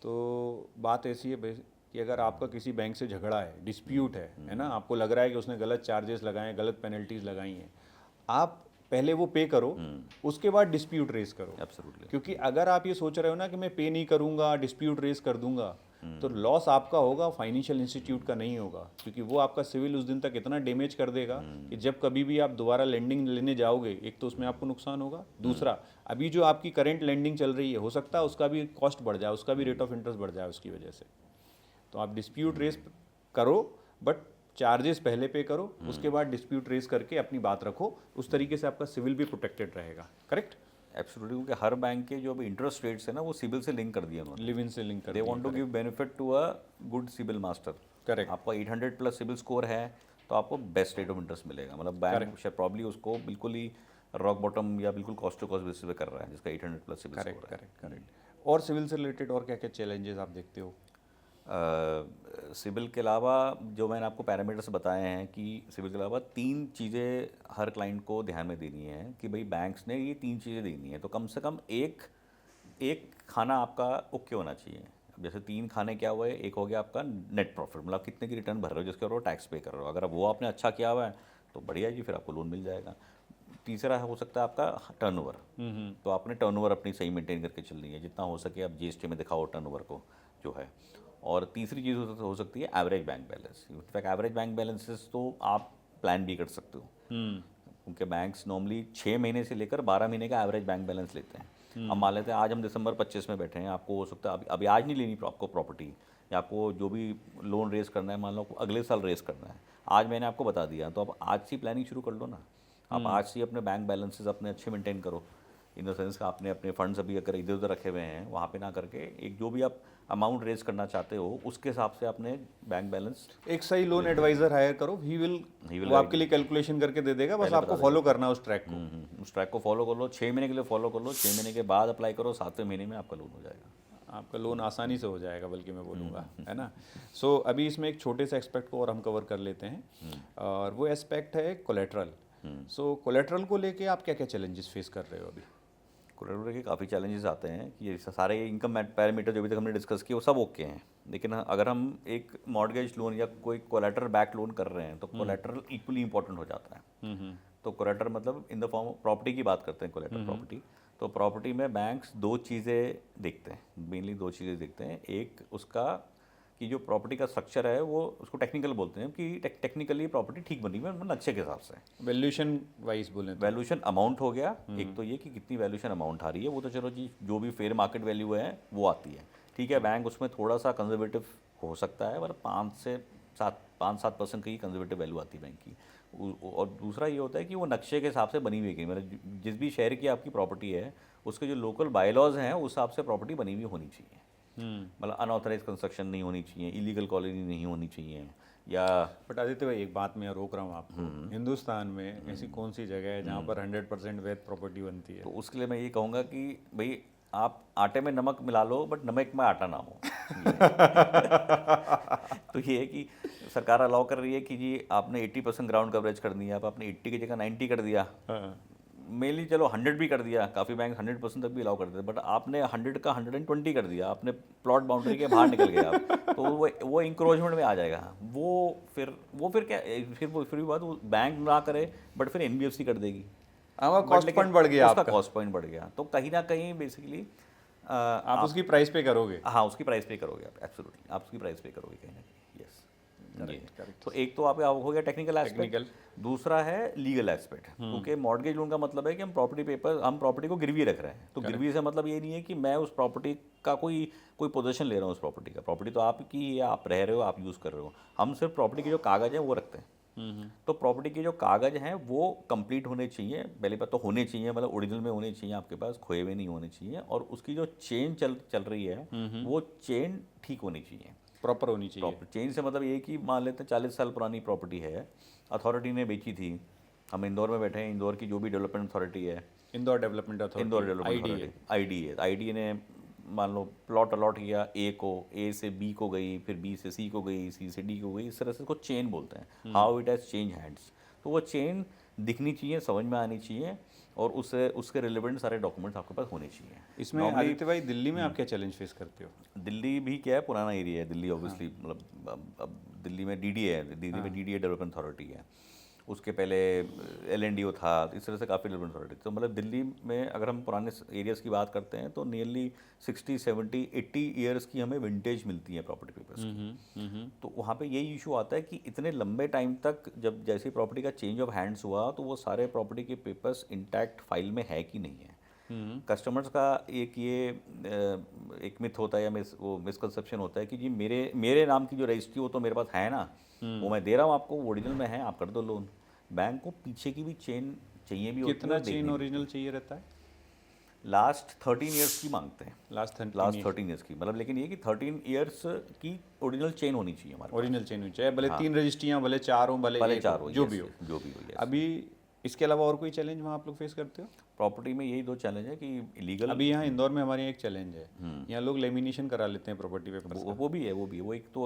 तो बात ऐसी है कि अगर आपका किसी बैंक से झगड़ा है, डिस्प्यूट है ना, आपको लग रहा है कि उसने गलत चार्जेस लगाए हैं, गलत पेनल्टीज लगाई हैं, आप पहले वो पे करो, उसके बाद डिस्प्यूट रेस करो। एब्सोल्युटली। क्योंकि अगर आप ये सोच रहे हो ना कि मैं पे नहीं करूंगा, डिस्प्यूट रेस कर दूंगा, तो लॉस आपका होगा, फाइनेंशियल इंस्टीट्यूट का नहीं होगा, क्योंकि वो आपका सिविल उस दिन तक इतना डैमेज कर देगा कि जब कभी भी आप दोबारा लैंडिंग लेने जाओगे, एक तो उसमें आपको नुकसान होगा, दूसरा अभी जो आपकी करंट लैंडिंग चल रही है हो सकता है उसका भी कॉस्ट बढ़ जाए, उसका भी रेट ऑफ इंटरेस्ट बढ़ जाए उसकी वजह से। तो आप डिस्प्यूट रेस करो, बट चार्जेस पहले पे करो, उसके बाद डिस्प्यूट रेस करके अपनी बात रखो, उस तरीके से आपका सिविल भी प्रोटेक्टेड रहेगा। करेक्ट। एब्सोल्युटली, क्योंकि हर बैंक के जो अभी इंटरेस्ट रेट्स है ना, वो सिबिल से लिंक कर दिया उन्होंने, लिव इन से लिंक कर they want to give benefit to a good CIBIL master. Correct. आपका 800 प्लस सिबिल स्कोर है तो आपको बेस्ट रेट ऑफ इंटरेस्ट मिलेगा, मतलब बैंक शायद प्रॉब्ली उसको बिल्कुल ही रॉक बॉटम या बिल्कुल कॉस्ट टू कॉस्ट बेसिस पे कर रहा है जिसका 800 प्लस सिबिल स्कोर है। करेक्ट। और सिविल से रिलेटेड और क्या क्या चैलेंजेस आप देखते हो? सिविल के अलावा जो मैंने आपको पैरामीटर्स बताए हैं कि सिविल के अलावा 3 चीज़ें हर क्लाइंट को ध्यान में देनी है कि भाई बैंक्स ने ये 3 चीज़ें देनी है, तो कम से कम एक खाना आपका ओके होना चाहिए। अब जैसे 3 खाने क्या हुए, एक हो गया आपका नेट प्रॉफिट, मतलब कितने की रिटर्न भर रहे हो जिसके ऊपर टैक्स पे कर रहे हो, अगर वो आपने अच्छा किया हुआ है तो बढ़िया जी, फिर आपको लोन मिल जाएगा। तीसरा हो सकता है आपका टर्नओवर, तो आपने टर्नओवर अपनी सही मेंटेन करके चलनी है, जितना हो सके आप जीएसटी में दिखाओ टर्नओवर को जो है। और तीसरी चीज़ हो सकती है average bank balance. In fact average bank balances तो आप प्लान भी कर सकते हो, क्योंकि बैंक्स नॉर्मली 6 महीने से लेकर 12 महीने का एवरेज बैंक बैलेंस लेते हैं। अब मान लेते हैं आज हम दिसंबर 25 में बैठे हैं, आपको हो सकता है अभी आज नहीं लेनी आपको प्रॉपर्टी, या आपको जो भी लोन रेस करना है, मान लो अगले साल रेस करना है, आज मैंने आपको बता दिया, तो आप आज से प्लानिंग शुरू कर लो ना। आप आज से अपने बैंक बैलेंसेस अपने अच्छे मेंटेन करो, इन द सेंस का आपने अपने फंड्स अभी अगर इधर उधर रखे हुए हैं वहाँ पे ना करके, एक जो भी आप अमाउंट रेज करना चाहते हो उसके हिसाब से अपने बैंक बैलेंस। एक सही लोन एडवाइजर हायर करो, ही विल वो आपके लिए कैलकुलेशन करके दे देगा, बस आपको फॉलो करना है उस ट्रैक को। उस ट्रैक को फॉलो कर लो, 6 महीने के लिए फॉलो कर लो, 6 महीने के बाद अप्लाई करो, 7वें महीने में आपका लोन हो जाएगा। आपका लोन आसानी से हो जाएगा, बल्कि मैं बोलूँगा, है ना। सो अभी इसमें एक छोटे से एस्पेक्ट को और हम कवर कर लेते हैं, और वो एस्पेक्ट है कोलेट्रल। सो कोलेट्रल को लेके आप क्या क्या चैलेंजेस फेस कर रहे हो अभी? कोलेट्रल के काफ़ी चैलेंजेस आते हैं कि ये सारे इनकम पैरामीटर जो अभी तक हमने डिस्कस किए वो सब ओके हैं, लेकिन अगर हम एक मॉर्गेज लोन या कोई कोलेट्रल बैक लोन कर रहे हैं तो कोलेट्रल इक्वली इंपॉर्टेंट हो जाता है। तो कोलेट्रल मतलब in the form of property की बात करते हैं, कोलेट्रल प्रॉपर्टी। तो प्रॉपर्टी में बैंक्स 2 चीज़ें देखते हैं, मेनली 2 चीज़ें देखते हैं। एक उसका कि जो प्रॉपर्टी का स्ट्रक्चर है वो उसको टेक्निकल बोलते हैं कि टेक्निकली प्रॉपर्टी ठीक बनी हुई है नक्शे के हिसाब से। वैल्यूएशन वाइज बोले तो वैल्यूएशन अमाउंट हो गया, एक तो ये कि कितनी वैल्यूएशन अमाउंट आ रही है, वो तो चलो जी जो भी फेयर मार्केट वैल्यू है वो आती है, ठीक है। बैंक उसमें थोड़ा सा कंजर्वेटिव हो सकता है, मतलब 5-7% की कंजर्वेटिव वैल्यू आती है बैंक की। और दूसरा ये होता है कि वो नक्शे के हिसाब से बनी हुई है, मतलब जिस भी शहर की आपकी प्रॉपर्टी है उसके जो लोकल बायलॉज हैं उस हिसाब से प्रॉपर्टी बनी हुई होनी चाहिए। मतलब अनऑथराइज कंस्ट्रक्शन नहीं होनी चाहिए, इलीगल कॉलोनी नहीं होनी चाहिए, या बट आदित्य भाई एक बात मैं रोक रहा हूँ आपको, हिंदुस्तान में ऐसी कौन सी जगह है जहाँ पर 100% वैध प्रॉपर्टी बनती है? तो उसके लिए मैं ये कहूँगा कि भाई आप आटे में नमक मिला लो बट नमक में आटा ना हो। तो ये है कि सरकार अलाउ कर रही है कि जी आपने 80% ग्राउंड कवरेज कर दिया, आप आपने 80 की जगह 90 कर दिया, मेनली चलो 100 भी कर दिया, काफ़ी बैंक 100% तक भी अलाउ कर देते, बट आपने 100 का 120 कर दिया, आपने प्लॉट बाउंड्री के बाहर निकल गए आप, तो वो इंक्रोचमेंट में आ जाएगा। वो फिर क्या, फिर भी बात वो बैंक ना करे, बट फिर NBFC कर देगी। हमारा But कॉस्ट लेकिन पॉइंट बढ़ गया उसका आपका, कॉस्ट पॉइंट बढ़ गया, तो कहीं ना कहीं बेसिकली आप उसकी प्राइस पे करोगे। हाँ, उसकी प्राइस पे करोगे आप, एब्सोल्युटली आप उसकी प्राइस पे करोगे कहीं ना कहीं। Yes, correct. तो एक तो आपका हो गया टेक्निकल एस्पेक्ट, Technical. दूसरा है लीगल एस्पेक्ट, क्योंकि मॉर्गेज लोन का मतलब है कि हम प्रॉपर्टी को गिरवी रख रहे हैं। तो गिरवी से मतलब ये नहीं है कि मैं उस प्रॉपर्टी का कोई पोजीशन ले रहा हूँ उस प्रॉपर्टी का। प्रॉपर्टी तो आपकी है, आप रह रहे हो, आप यूज़ कर रहे हो। हम सिर्फ प्रॉपर्टी के जो कागज़ हैं वो रखते हैं। तो प्रॉपर्टी के जो कागज़ हैं वो कंप्लीट होने चाहिए, पहले बात तो होने चाहिए, मतलब ओरिजिनल में होने चाहिए आपके पास, खोए हुए नहीं होने चाहिए। और उसकी जो चेन चल रही है वो चेन ठीक होनी चाहिए, प्रॉपर होनी चाहिए। प्रॉपर चेंज से मतलब ये कि मान लेते हैं 40 साल पुरानी प्रॉपर्टी है, अथॉरिटी ने बेची थी, हम इंदौर में बैठे हैं, इंदौर की जो भी डेवलपमेंट अथॉरिटी है, इंदौर डेवलपमेंट अथॉरिटी, आईडी ने मान लो प्लॉट अलॉट किया, ए से बी को गई, फिर बी से सी को गई, सी से डी को गई, इस तरह से उसको चेन बोलते हैं, how it has change hands. तो वो चेन दिखनी चाहिए, समझ में आनी चाहिए, और उसके रिलेवेंट सारे डॉक्यूमेंट्स आपके पास होने चाहिए। इसमें आदित्य भाई दिल्ली में आप क्या चैलेंज फेस करते हो? दिल्ली भी क्या है, पुराना एरिया है दिल्ली, ऑब्वियसली मतलब अब दिल्ली में DDA है, दिल्ली में DDA डेवलपमेंट अथॉरिटी है, उसके पहले LNDO था, इस तरह से काफ़ी डेवलपमेंट अथॉरिटी। तो मतलब दिल्ली में अगर हम पुराने एरियाज़ की बात करते हैं तो नियरली 60, 70, 80 ईयर्स की हमें विंटेज मिलती है प्रॉपर्टी पेपर्स की। तो वहाँ पे यही इशू आता है कि इतने लंबे टाइम तक जब जैसे प्रॉपर्टी का चेंज ऑफ हैंड्स हुआ तो वो सारे प्रॉपर्टी के पेपर्स इंटैक्ट फाइल में है कि नहीं है। कस्टमर्स का एक मिथ होता है या मिसकंसेप्शन होता है कि जी मेरे नाम की जो रजिस्ट्री वो तो मेरे पास है ना, वो मैं दे रहा हूँ आपको, वो ओरिजिनल में है, आप कर दो लोन। बैंक को पीछे की भी चेन चाहिए भी होती है। कितना चेन ओरिजिनल चाहिए रहता है? लास्ट 13 ईयर्स की मांगते हैं, लास्ट 13 ईयर्स की, मतलब लेकिन ये कि 13 ईयर्स की ओरिजिनल चेन होनी चाहिए हमारे ओरिजिनल चेन होनी चाहिए, भले 3 रजिस्ट्रियाँ, भले 4 हो, भले 1 चार हो, हो, जो yes, भी हो। yes, जो भी हो, yes। अभी इसके अलावा और कोई चैलेंज वहाँ आप लोग फेस करते हो? प्रॉपर्टी में यही 2 चैलेंज है कि इलीगल, अभी यहाँ इंदौर में हमारे यहाँ एक चैलेंज है, यहाँ लोग लेमिनेशन करा लेते हैं प्रॉपर्टी पेपर, वो भी है, वो एक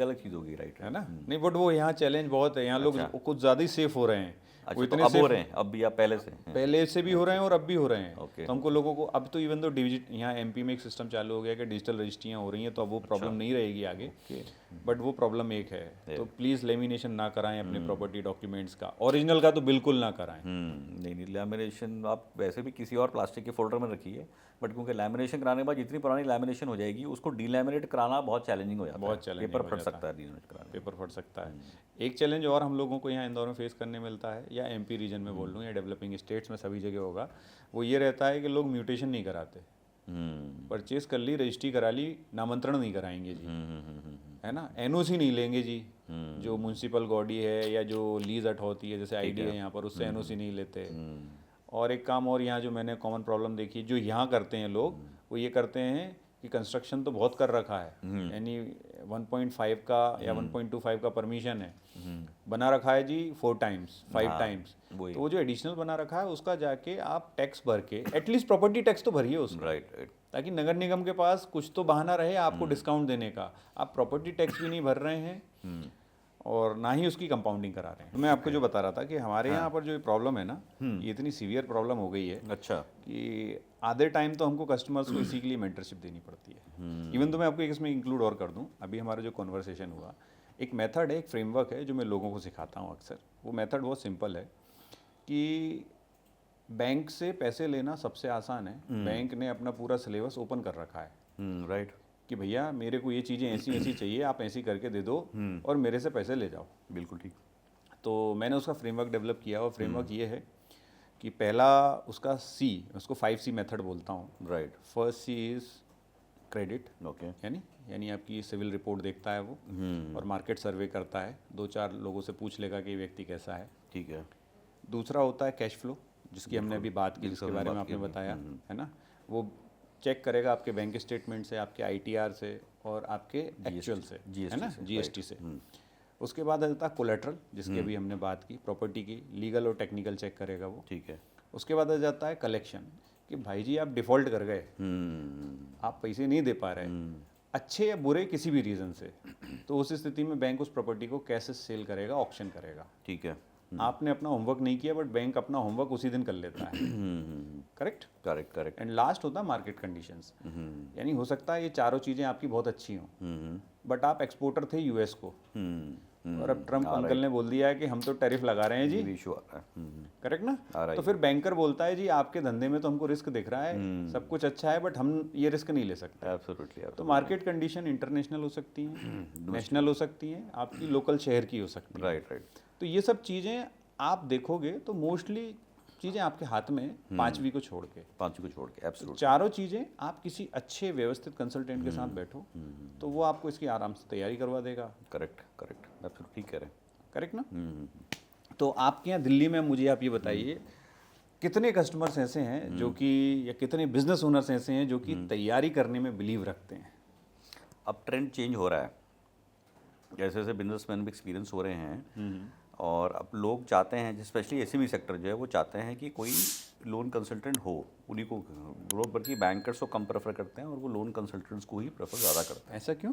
अलग चीज़ होगी, राइट, है ना? नहीं, बट वो यहाँ चैलेंज बहुत है, यहाँ लोग कुछ ज़्यादा ही सेफ हो रहे हैं। वो अच्छा, तो इतने अब हो safe- रहे हैं, अब भी आप पहले से भी हो रहे हैं और अब भी हो रहे हैं। Okay. तो हमको लोगों को अब तो इवन तो यहाँ MP में एक सिस्टम चालू हो गया कि डिजिटल रजिस्ट्रियाँ हो रही हैं, तो अब वो प्रॉब्लम नहीं रहेगी आगे। बट वो प्रॉब्लम एक है, तो प्लीज़ लेमिनेशन ना कराएं अपने प्रॉपर्टी डॉक्यूमेंट्स का, ओरिजिनल का तो बिल्कुल ना कराएं। नहीं, लैमिनेशन आप वैसे भी किसी और प्लास्टिक के फोल्डर में रखिए, बट क्योंकि लैमिनेशन कराने के बाद जितनी पुरानी लैमिनेशन हो जाएगी उसको डीलैमिनेट कराना बहुत चैलेंजिंग हो जाता है, बहुत challenging पेपर हो फट जाता सकता है डीलैमिनेट कराने। पेपर फट सकता है। एक चैलेंज और हम लोगों को यहाँ इंदौर में फेस करने मिलता है, या MP रीजन में बोल लूँ, या डेवलपिंग स्टेट्स में सभी जगह होगा, वो ये रहता है कि लोग म्यूटेशन नहीं कराते। परचेज कर ली, रजिस्ट्री करा ली, नामंत्रण नहीं कराएंगे जी, है ना, NOC नहीं लेंगे जी, जो म्यूनसिपल बॉडी है या जो लीज अथॉरिटी है जैसे ID है यहाँ पर, उससे NOC नहीं लेते। और एक काम और यहाँ जो मैंने कॉमन प्रॉब्लम देखी, जो यहाँ करते हैं लोग, वो ये करते हैं कि कंस्ट्रक्शन तो बहुत कर रखा है, यानी 1.5 का या 1.25 का परमिशन है, बना रखा है जी 4 टाइम्स 5 टाइम्स, तो वो जो एडिशनल बना रखा है उसका जाके आप टैक्स भर के एटलीस्ट प्रॉपर्टी टैक्स तो भरिए उसका, राइट, ताकि नगर निगम के पास कुछ तो बहाना रहे आपको डिस्काउंट देने का। आप प्रॉपर्टी टैक्स भी नहीं भर रहे हैं और ना ही उसकी कंपाउंडिंग करा रहे हैं। तो मैं आपको जो बता रहा था कि हमारे यहाँ पर जो प्रॉब्लम है ना, ये इतनी सीवियर प्रॉब्लम हो गई है अच्छा, कि आधे टाइम तो हमको कस्टमर्स को इसी के लिए मेंटरशिप देनी पड़ती है। इवन तो मैं आपको एक इसमें इंक्लूड और कर दूं, अभी हमारा जो कॉन्वर्सेशन हुआ, एक मेथड है, एक फ्रेमवर्क है जो मैं लोगों को सिखाता हूँ अक्सर। वो मेथड बहुत सिंपल है कि बैंक से पैसे लेना सबसे आसान है। बैंक ने अपना पूरा सिलेबस ओपन कर रखा है, राइट, कि भैया मेरे को ये चीज़ें ऐसी ऐसी चाहिए, आप ऐसी करके दे दो और मेरे से पैसे ले जाओ। बिल्कुल ठीक। तो मैंने उसका फ्रेमवर्क डेवलप किया और फ्रेमवर्क ये है कि पहला उसका C, उसको 5C मेथड बोलता हूँ। Right, first C is credit, okay, यानी आपकी सिविल रिपोर्ट देखता है वो, और मार्केट सर्वे करता है, 2-4 लोगों से पूछ लेगा कि व्यक्ति कैसा है। ठीक है। दूसरा होता है कैश फ्लो, जिसकी हमने अभी बात की, जिसके बारे में आपने बताया, है ना, वो चेक करेगा आपके बैंक स्टेटमेंट से, आपके ITR से और आपके एक्चुअल से, है ना, GST से। उसके बाद आ जाता है कोलेट्रल, जिसकी अभी हमने बात की, प्रॉपर्टी की लीगल और टेक्निकल चेक करेगा वो। ठीक है। उसके बाद आ जाता है कलेक्शन, कि भाई जी आप डिफ़ॉल्ट कर गए, आप पैसे नहीं दे पा रहे, अच्छे या बुरे किसी भी रीज़न से, तो उस स्थिति में बैंक उस प्रॉपर्टी को कैसे सेल करेगा, ऑक्शन करेगा। ठीक है। आपने अपना होमवर्क नहीं किया, बट बैंक अपना होमवर्क उसी दिन कर लेता है। Correct correct correct. And last होता है मार्केट कंडीशंस। यानी हो सकता है ये चारों चीज़ें आपकी बहुत अच्छी हों, बट आप एक्सपोर्टर थे यूएस को, और अब ट्रम्प अंकल ने बोल दिया है कि हम तो टैरिफ लगा रहे हैं जी। इशू आ रहा है। करेक्ट ना? तो फिर बैंकर बोलता है जी आपके धंधे में तो हमको रिस्क दिख रहा है, सब कुछ अच्छा है, बट हम ये रिस्क नहीं ले सकते। एब्सोल्युटली। तो मार्केट कंडीशन इंटरनेशनल हो सकती हैं, नेशनल हो सकती हैं, आपकी लोकल शहर की हो सकती है। Right right. तो ये सब चीज़ें आप देखोगे तो मोस्टली चीज़ें आपके हाथ में, पांचवी को छोड़ के। पांचों को छोड़ के एब्सोल्युटली। चारों चीज़ें आप किसी अच्छे व्यवस्थित कंसल्टेंट के साथ बैठो तो वो आपको इसकी आराम से तैयारी करवा देगा। करेक्ट करेक्ट, एब्सोल्युटली ठीक कह रहे हैं। करेक्ट ना? तो आपके यहाँ दिल्ली में मुझे आप ये बताइए कितने कस्टमर्स ऐसे हैं जो कि, या कितने बिजनेस ओनर्स ऐसे हैं जो कि तैयारी करने में बिलीव रखते हैं? अब ट्रेंड चेंज हो रहा है, जैसे जैसे बिजनेसमैन भी एक्सपीरियंस हो रहे हैं, और अब लोग चाहते हैं, स्पेशली एसएमई सेक्टर जो है वो चाहते हैं कि कोई लोन कंसल्टेंट हो, उन्हीं को लोग, बल्कि बैंकर्स को कम प्रेफर करते हैं और वो लोन कंसल्टेंट्स को ही प्रेफर ज़्यादा करते हैं। ऐसा क्यों?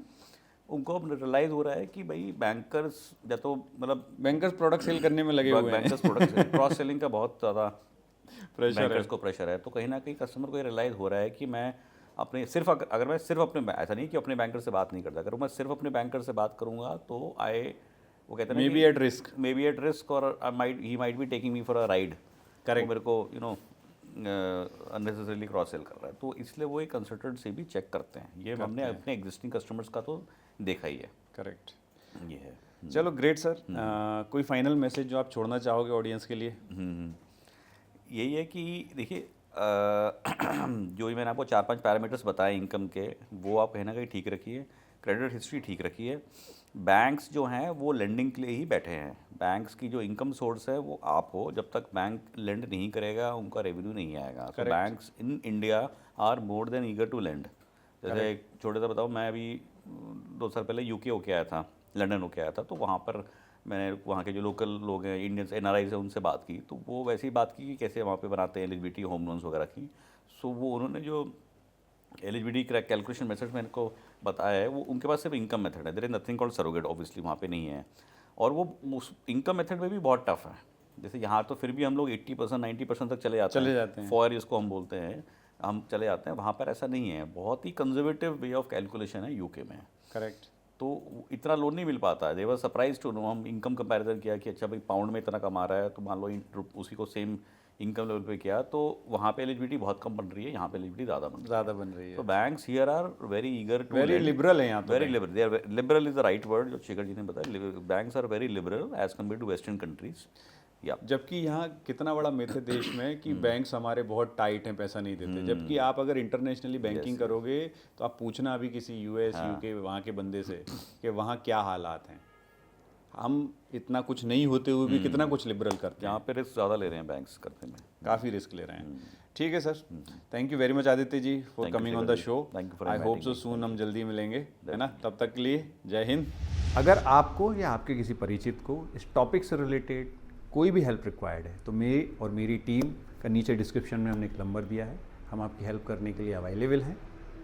उनको अब रियलाइज़ हो रहा है कि भाई बैंकर्स या तो मतलब बैंकर्स प्रोडक्ट सेल करने में लगे हुए हैं, बैंकर्स प्रोडक्ट क्रॉस सेलिंग का बहुत ज़्यादा प्रेशर है। बैंकर्स को प्रेशर है, तो कहीं ना कहीं कस्टमर को ये रियलाइज़ हो रहा है कि मैं अपने सिर्फ अगर मैं सिर्फ अपने, ऐसा नहीं कि अपने बैंकर से बात नहीं करता, अगर मैं सिर्फ अपने बैंकर से बात करूंगा तो वो कहते हैं मे बी एट रिस्क, और he might be taking me for a ride. Correct. मेरे को अननेसेसरीली क्रॉस सेल कर रहा है, तो इसलिए वो एक कंसल्टेंट से भी चेक करते हैं। ये हमने अपने एग्जिस्टिंग कस्टमर्स का तो देखा ही है। करेक्ट, ये है। चलो ग्रेट सर। कोई फाइनल मैसेज जो आप छोड़ना चाहोगे ऑडियंस के लिए? यही है कि देखिए, जो मैंने आपको 4-5 पैरामीटर्स बताए इनकम के, वो आप कहीं ना कहीं ठीक रखिए। क्रेडिट हिस्ट्री ठीक रखिए। बैंक्स जो हैं वो लेंडिंग के लिए ही बैठे हैं। बैंक्स की जो इनकम सोर्स है वो आप हो, जब तक बैंक लेंड नहीं करेगा उनका रेवेन्यू नहीं आएगा। तो banks in India are more than eager to lend. जैसे एक छोटे सा बताओ, मैं अभी 2 साल पहले यूके होके आया था, लंदन होके आया था, तो वहाँ पर मैंने वहाँ के जो लोकल लोग हैं, इंडियंस NRIs हैं, उनसे बात की, तो वो वैसे ही बात की कि कैसे वहाँ पे बनाते हैं एलिजिबिलिटी होम लोन्स वगैरह की। सो वो उन्होंने जो एलिजिबिलिटी कैलकुलेशन मेथड मैंने को बताया है, वो उनके पास सिर्फ इनकम मेथड है। There is nothing called surrogate, obviously वहाँ पे नहीं है, और वो उस इनकम मेथड में भी बहुत टफ है। जैसे यहाँ तो फिर भी हम लोग 80% 90% तक चले जाते हैं, फॉर इसको हम बोलते हैं, हम चले जाते हैं। वहाँ पर ऐसा नहीं है, बहुत ही कंजर्वेटिव वे ऑफ कैलकुलेशन है यूके में। करेक्ट। तो इतना लोन नहीं मिल पाता है। दे वर सरप्राइज टू नो, हम इनकम कंपैरिजन किया कि अच्छा भाई पाउंड में इतना कमा रहा है, तो मान लो उसी को सेम इनकम लेवल पे किया, तो वहाँ पे एलिजिबिलिटी बहुत कम बन रही है, यहाँ पे एलिजिबिलिटी ज़्यादा बन रही है। तो banks here are very eager to, very liberal है यहाँ तो, very liberal. They are liberal is the right word, जो शेखर जी ने बताया। Banks are very liberal as compare to western countries. जबकि यहाँ कितना बड़ा मिथ है देश में कि बैंक्स हमारे बहुत टाइट हैं, पैसा नहीं देते, जबकि आप अगर इंटरनेशनली बैंकिंग करोगे तो आप पूछना अभी किसी US UK वहाँ के बंदे से कि वहाँ क्या हालात हैं। हम इतना कुछ नहीं होते हुए भी कितना कुछ लिबरल करते हैं। यहाँ पे रिस्क ज़्यादा ले रहे हैं बैंक्स करते में, काफ़ी रिस्क ले रहे हैं। ठीक है sir, thank you very much Aditya ji for coming on the show. I hope so soon हम जल्दी मिलेंगे, है ना? तब तक के लिए जय हिंद। अगर आपको या आपके किसी परिचित को इस टॉपिक से रिलेटेड कोई भी हेल्प रिक्वायर्ड है तो मेरी और मेरी टीम का नीचे डिस्क्रिप्शन में हमने एक नंबर दिया है, हम आपकी हेल्प करने के लिए अवेलेबल हैं।